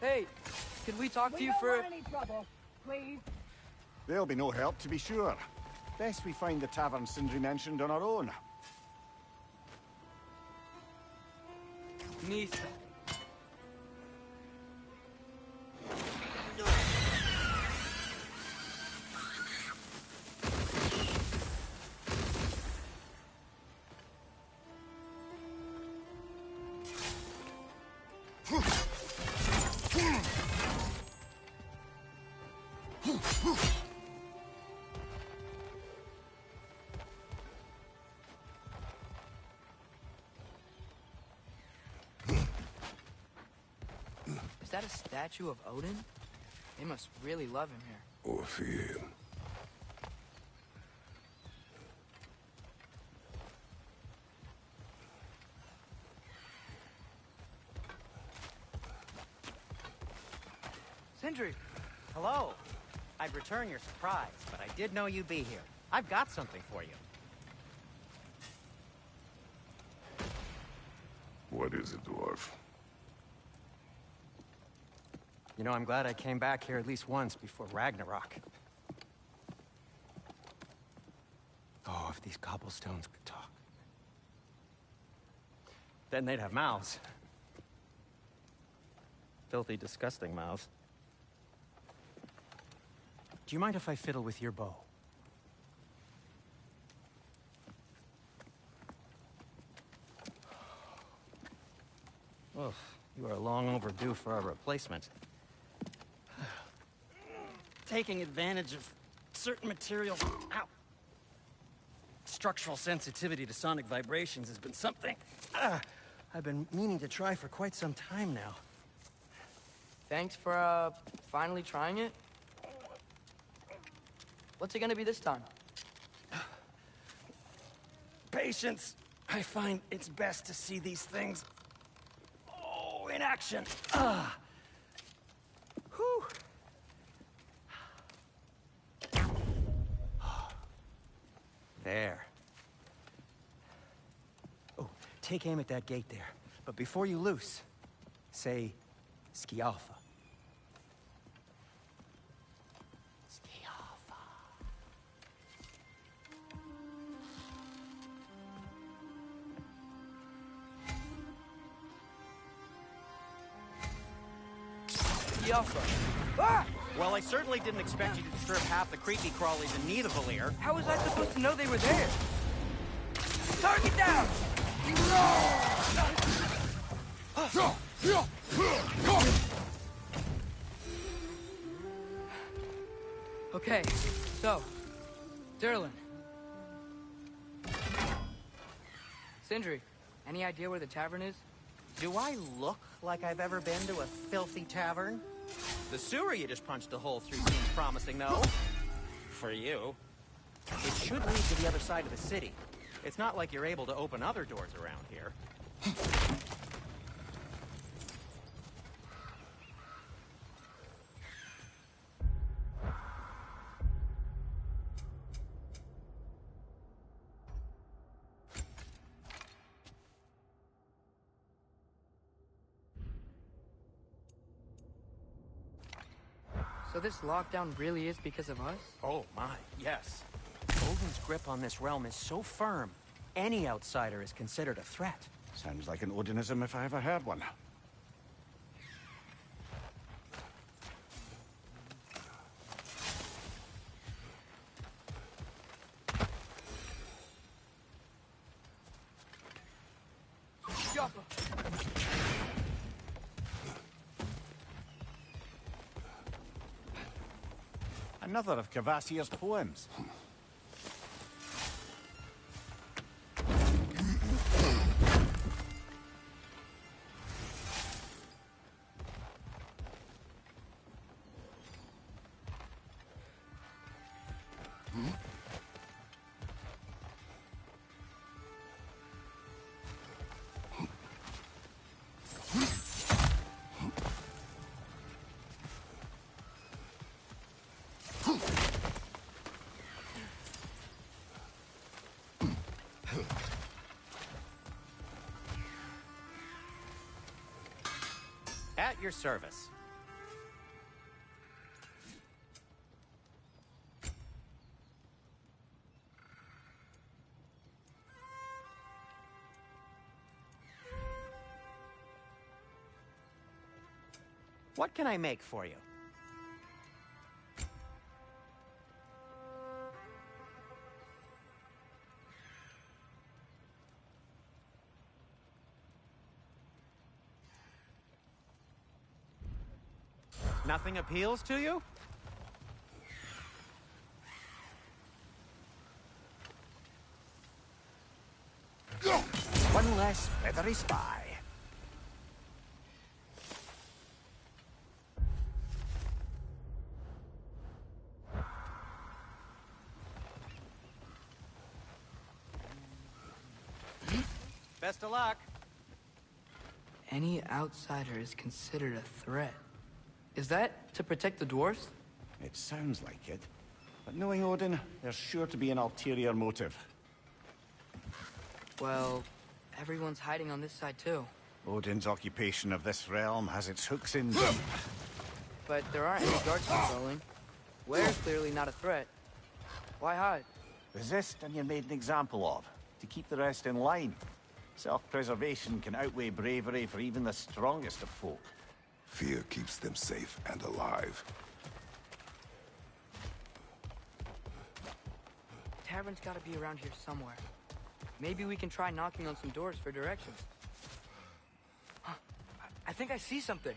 Hey, could we talk to you for... any trouble, please. There'll be no help, to be sure. Best we find the tavern Sindri mentioned on our own. Neath. Is that a statue of Odin? They must really love him here. Or fear him. Sindri! Hello. I'd return your surprise, but I did know you'd be here. I've got something for you. What is it, dwarf? You know, I'm glad I came back here at least once before Ragnarok. Oh, if these cobblestones could talk. Then they'd have mouths. Filthy, disgusting mouths. Do you mind if I fiddle with your bow? Oh, you are long overdue for a replacement. Taking advantage of certain materials. Ow! Structural sensitivity to sonic vibrations has been something I've been meaning to try for quite some time now. Thanks for, finally trying it. What's it gonna be this time? Patience. I find it's best to see these things, in action. Whew. There. Oh, take aim at that gate there. But before you loose, say, Skialfa. Skialfa. Yalfa. Ah! Well, I certainly didn't expect you to disturb half the creepy crawlies in Nidavellir. How was I supposed to know they were there? Target down! Okay, so, Durlin. Sindri, any idea where the tavern is? Do I look like I've ever been to a filthy tavern? The sewer you just punched a hole through seems promising, though. For you. It should lead to the other side of the city. It's not like you're able to open other doors around here. So this lockdown really is because of us? Oh my, yes. Odin's grip on this realm is so firm, any outsider is considered a threat. Sounds like an Odinism if I ever heard one. Another of Cavassier's poems. At your service. What can I make for you? Nothing appeals to you? One less feathery spy. Best of luck. Any outsider is considered a threat. Is that to protect the dwarves? It sounds like it. But knowing Odin, there's sure to be an ulterior motive. Well, everyone's hiding on this side too. Odin's occupation of this realm has its hooks in... But there aren't any guards patrolling. Ware's clearly not a threat. Why hide? Resist and you're made an example of, to keep the rest in line. Self-preservation can outweigh bravery for even the strongest of folk. Fear keeps them safe and alive. Tavern's gotta be around here somewhere. Maybe we can try knocking on some doors for directions. Huh, I think I see something.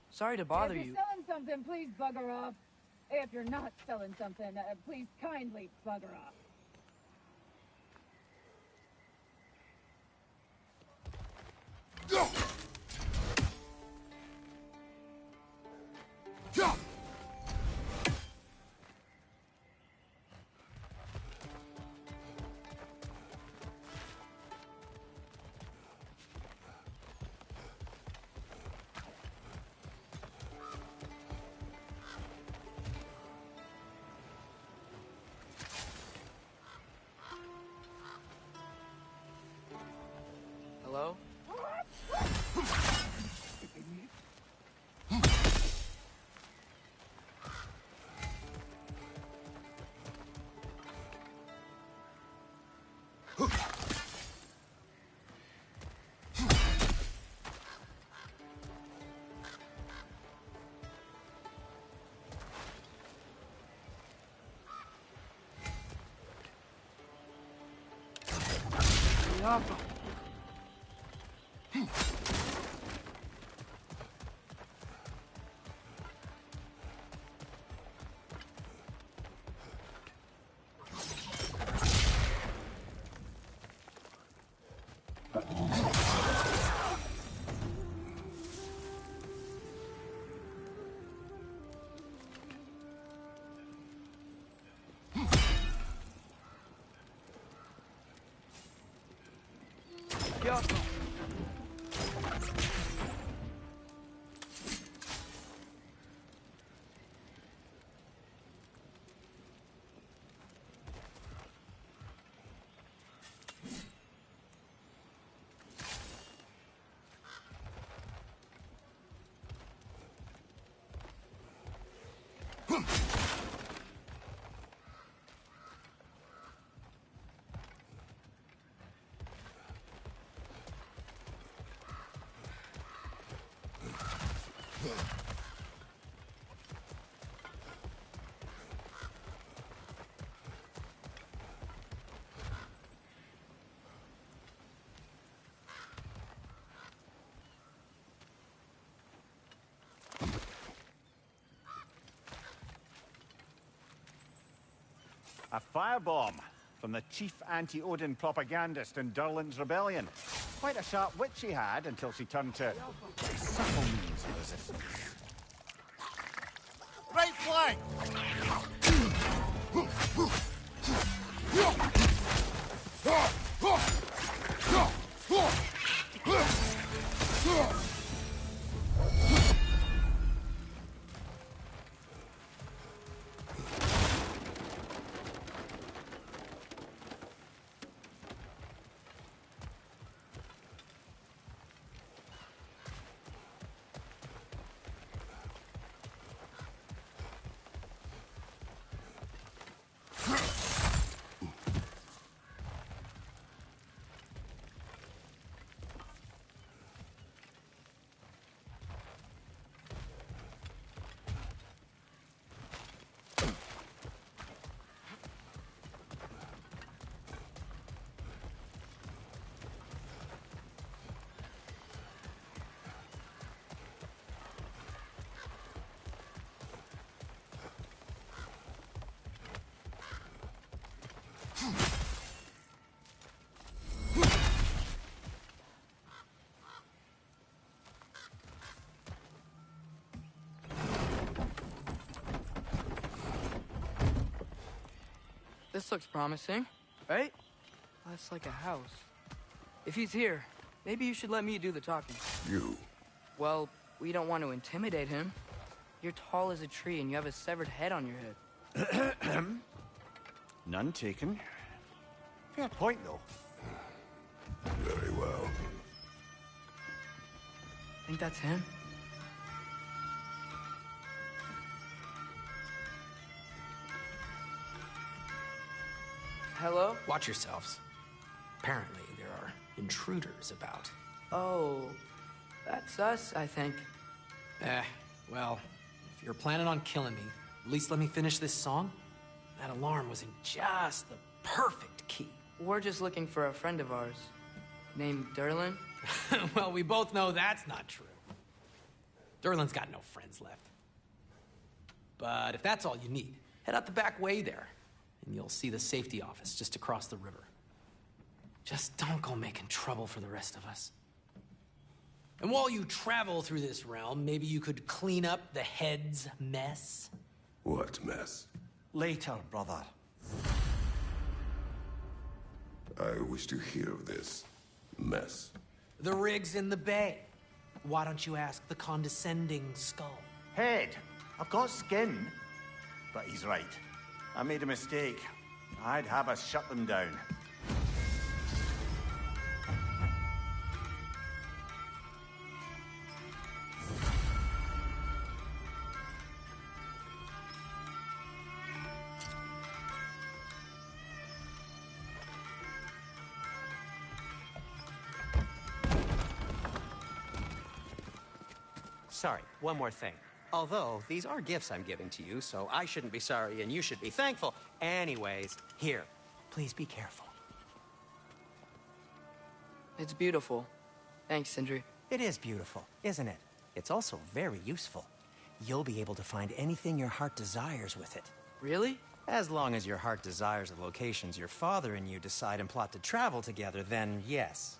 Sorry to bother you. If you're selling something, please bugger off. If you're not selling something, please kindly bugger off. Hello? A firebomb from the chief anti-Odin propagandist in Durlin's rebellion. Quite a sharp wit she had until she turned to subtle means of resistance. Right flank! This looks promising, right? That's like a house. If he's here, maybe you should let me do the talking. You? Well, we don't want to intimidate him. You're tall as a tree and you have a severed head on your head. None taken. Fair point, though. Very well. Think that's him? Hello? Watch yourselves. Apparently, there are intruders about. Oh, that's us, I think. Well, if you're planning on killing me, at least let me finish this song. That alarm was in just the perfect key. We're just looking for a friend of ours, named Durlin. Well, we both know that's not true. Durlin's got no friends left. But if that's all you need, head out the back way there, and you'll see the safety office just across the river. Just don't go making trouble for the rest of us. And while you travel through this realm, maybe you could clean up the head's mess? What mess? Later, brother. I wish to hear of this mess. The rig's in the bay. Why don't you ask the condescending skull? Head, I've got skin. But he's right. I made a mistake. I'd have us shut them down. Sorry, one more thing. Although, these are gifts I'm giving to you, so I shouldn't be sorry and you should be thankful. Anyways, here, please be careful. It's beautiful. Thanks, Sindri. It is beautiful, isn't it? It's also very useful. You'll be able to find anything your heart desires with it. Really? As long as your heart desires the locations your father and you decide and plot to travel together, then yes.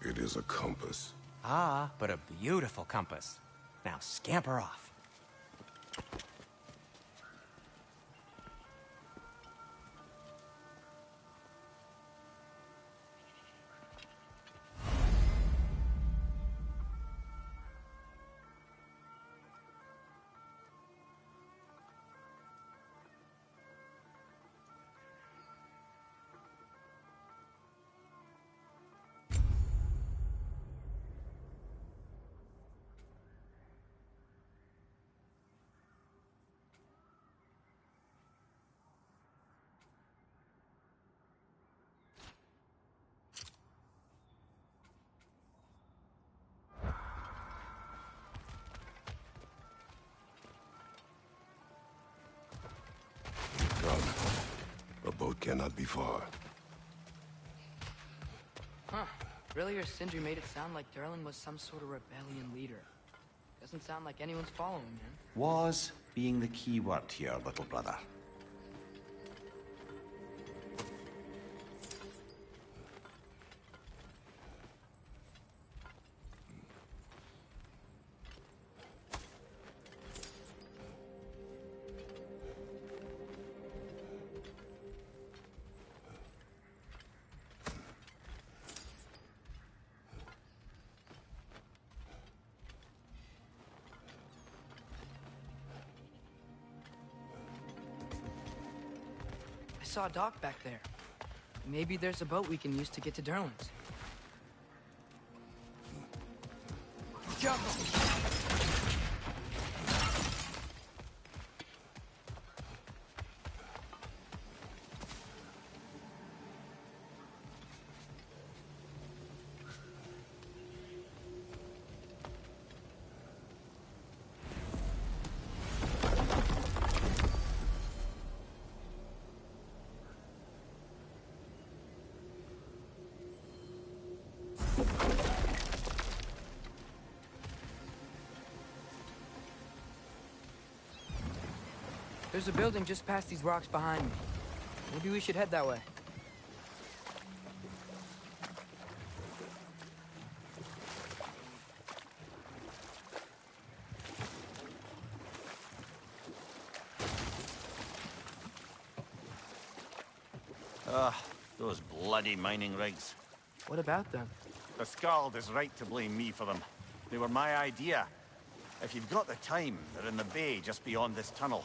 It is a compass. Ah, but a beautiful compass. Now scamper off. Come. A boat cannot be far. Huh. Earlier, Sindri made it sound like Durlin was some sort of rebellion leader. Doesn't sound like anyone's following him. Was being the key word here, little brother. saw a dock back there. Maybe there's a boat we can use to get to Derlin's. Jump! There's a building just past these rocks behind me. Maybe we should head that way. Ugh, those bloody mining rigs. What about them? The Skald is right to blame me for them. They were my idea. If you've got the time, they're in the bay just beyond this tunnel.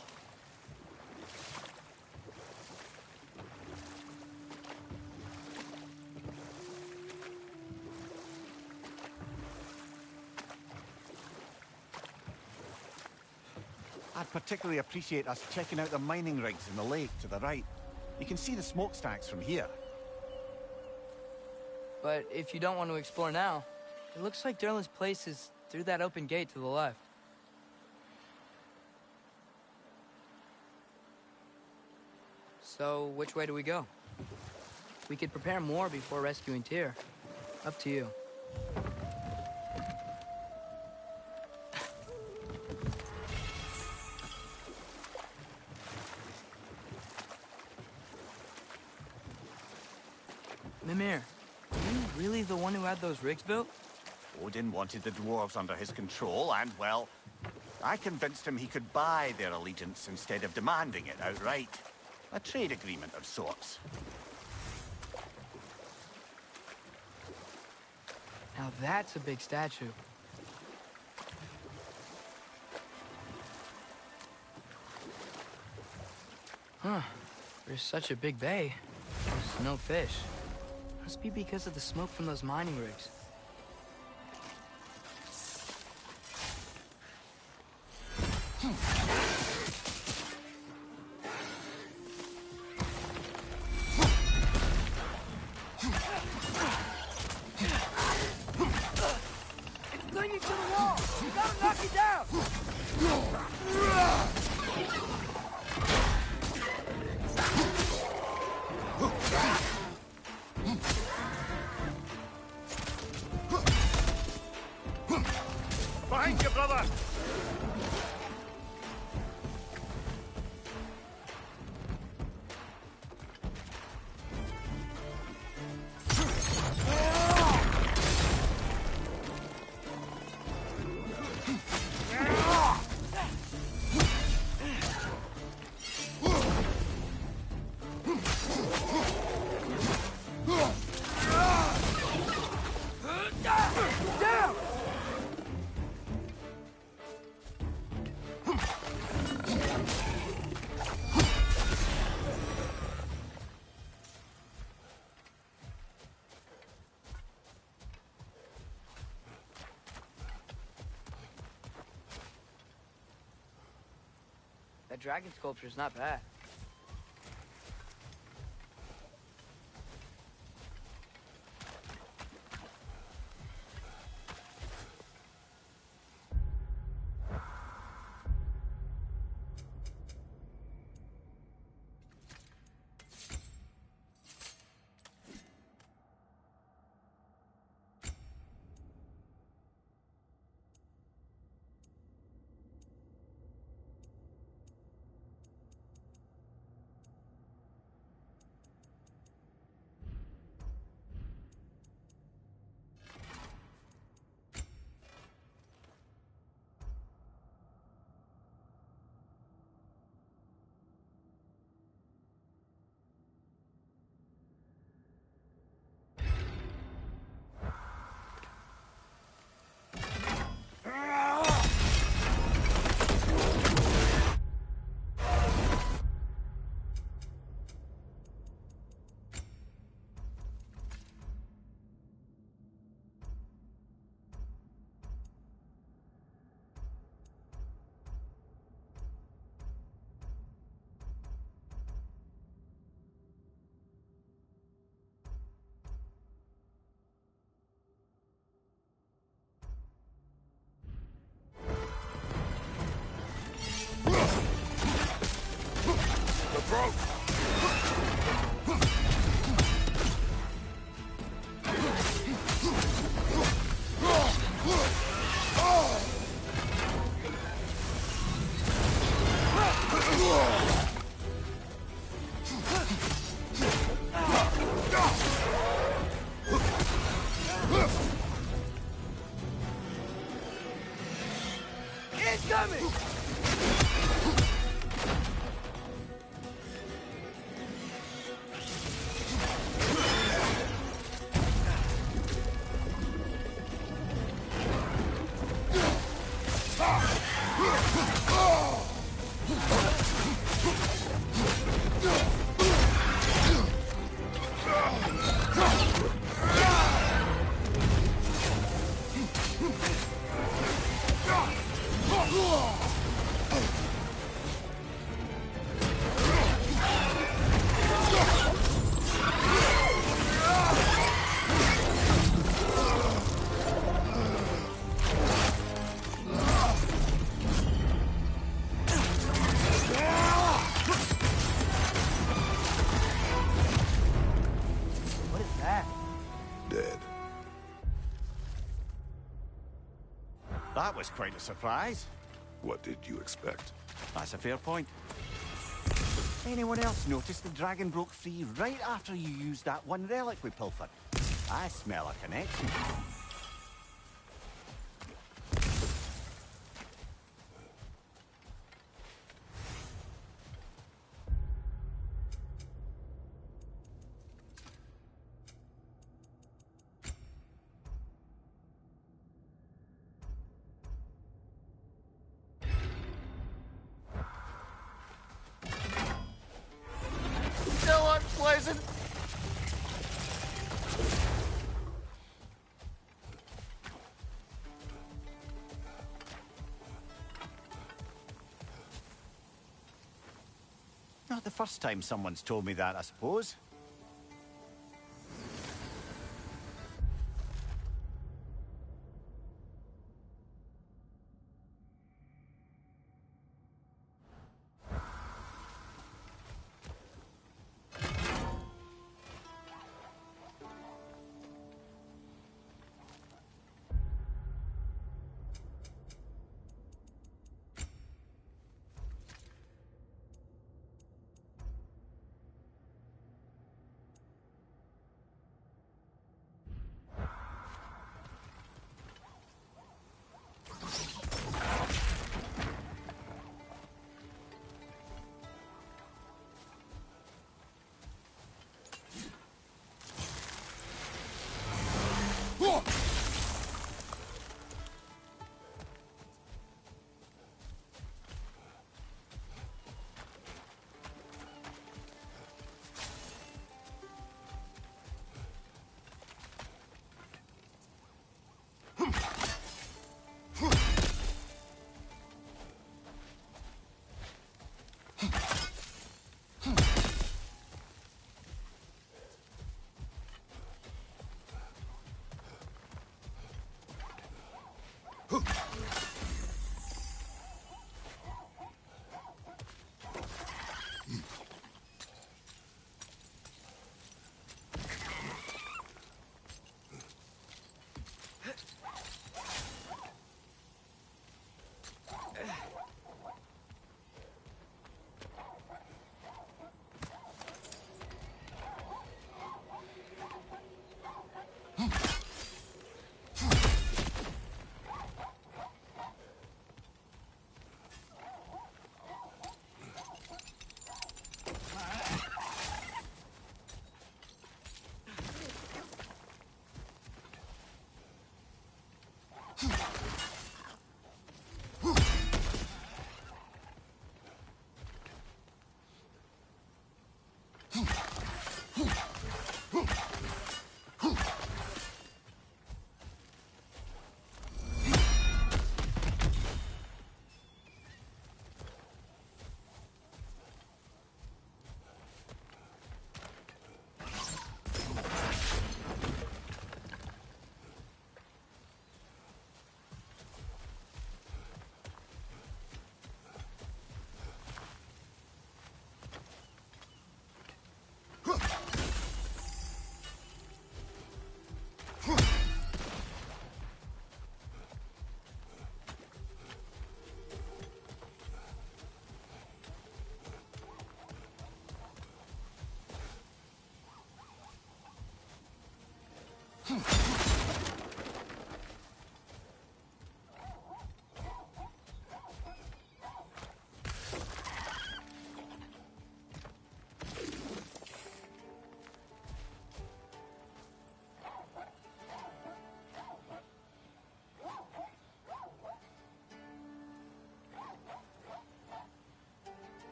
I'd particularly appreciate us checking out the mining rigs in the lake to the right. You can see the smokestacks from here. But if you don't want to explore now, it looks like Derlin's place is through that open gate to the left. So, which way do we go? We could prepare more before rescuing Tyr. Up to you. Mimir, are you really the one who had those rigs built? Odin wanted the dwarves under his control, and, well, I convinced him he could buy their allegiance instead of demanding it outright. A trade agreement of sorts. Now that's a big statue. Huh. There's such a big bay. There's no fish. Must be because of the smoke from those mining rigs. It's clinging to the wall! You gotta knock it down! Behind you, brother! Down! That dragon sculpture's not bad. coming! Dead. That was quite a surprise. What did you expect? That's a fair point. Anyone else notice the dragon broke free right after you used that one relic we pilfered? I smell a connection. So unpleasant. Not the first time someone's told me that, I suppose.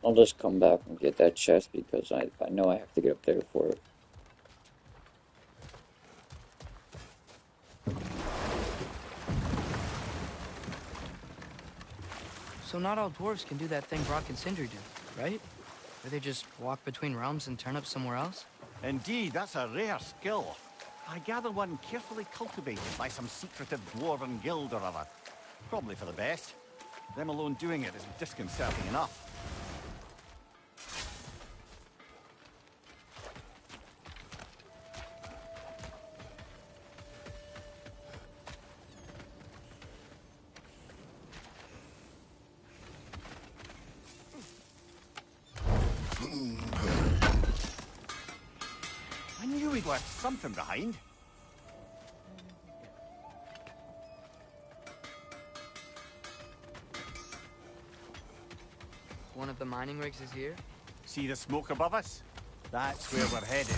I'll just come back and get that chest because I know I have to get up there for it. So not all dwarves can do that thing Brock and Sindri do, right? Where they just walk between realms and turn up somewhere else? Indeed, that's a rare skill. I gather one carefully cultivated by some secretive dwarven guild or other. Probably for the best. Them alone doing it is disconcerting enough. I knew he'd left something behind. One of the mining rigs is here? See the smoke above us? That's where we're headed.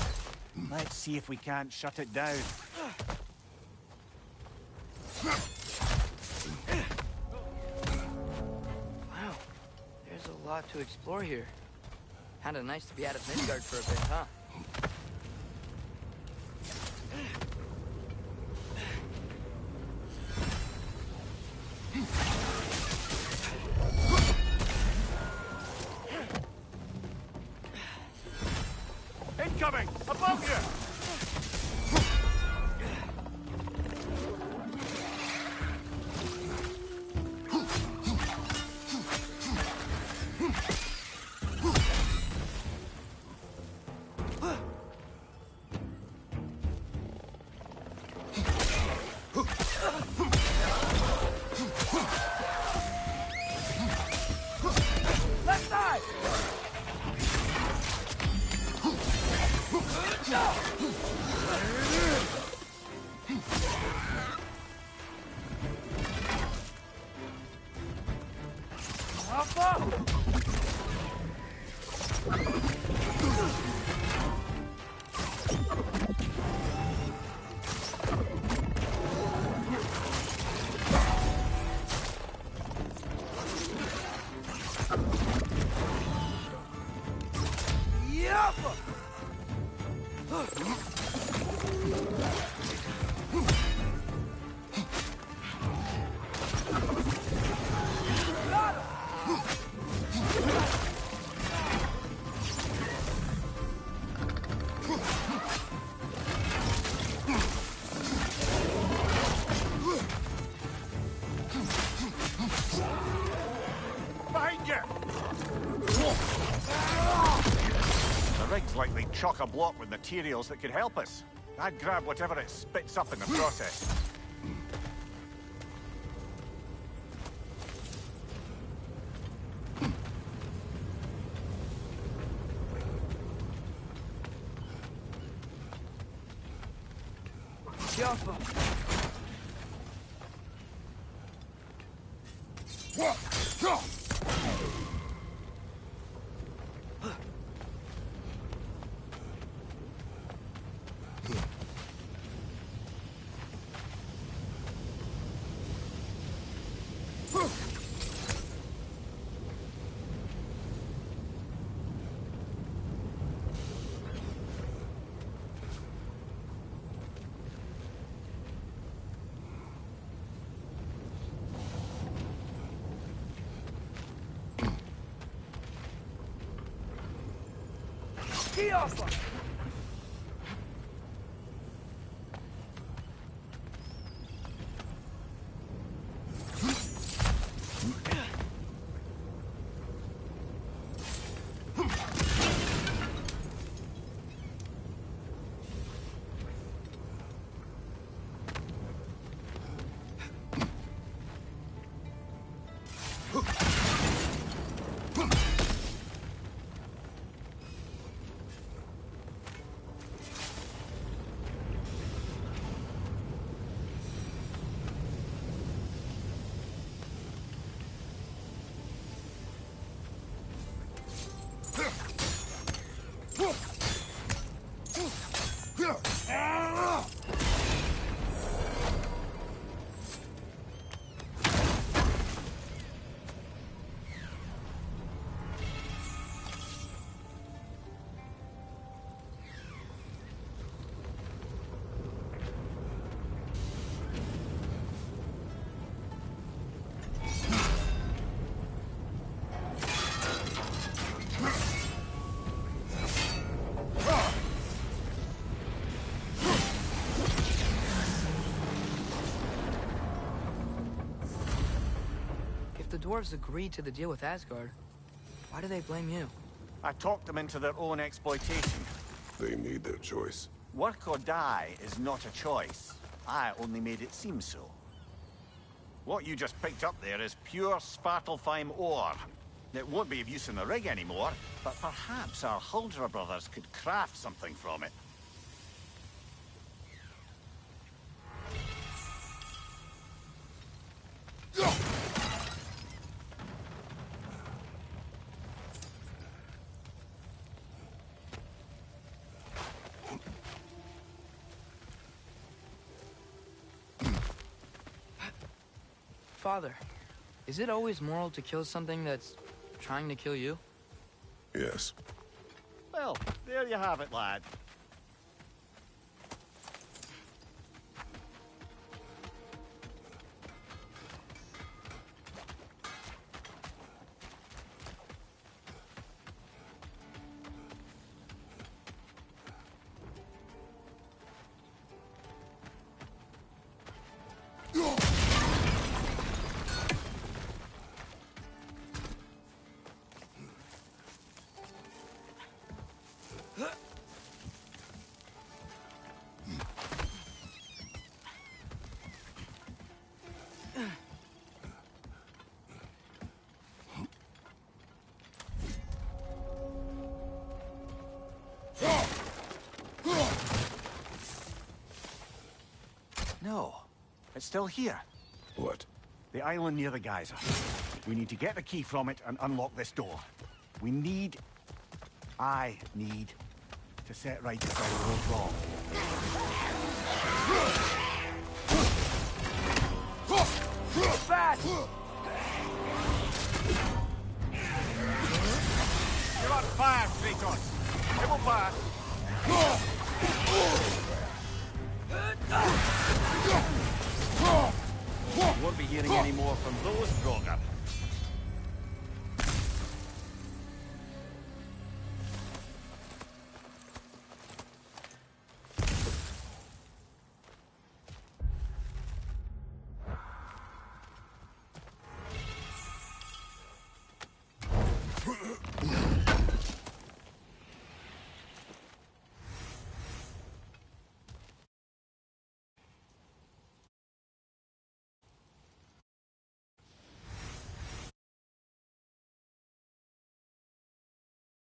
Let's see if we can't shut it down. Wow, there's a lot to explore here. Kinda nice to be out of Midgard for a bit, huh? Incoming! Above you! Left side! Up, up! Behind you! The rig's likely chock-a-block with materials that could help us. I'd grab whatever it spits up in the process. Alpha. Alpha. The dwarves agreed to the deal with Asgard. Why do they blame you? I talked them into their own exploitation. They made their choice. Work or die is not a choice. I only made it seem so. What you just picked up there is pure Svartalfheim ore. It won't be of use in the rig anymore, but perhaps our Huldra brothers could craft something from it. Father, is it always moral to kill something that's trying to kill you? Yes. Well, there you have it, lad. No, it's still here. What? The island near the geyser. We need to get the key from it and unlock this door. I need to set right the side of what's wrong. Fast! You're on fire, Kratos. It will pass. You won't be hearing any more from those Draugr.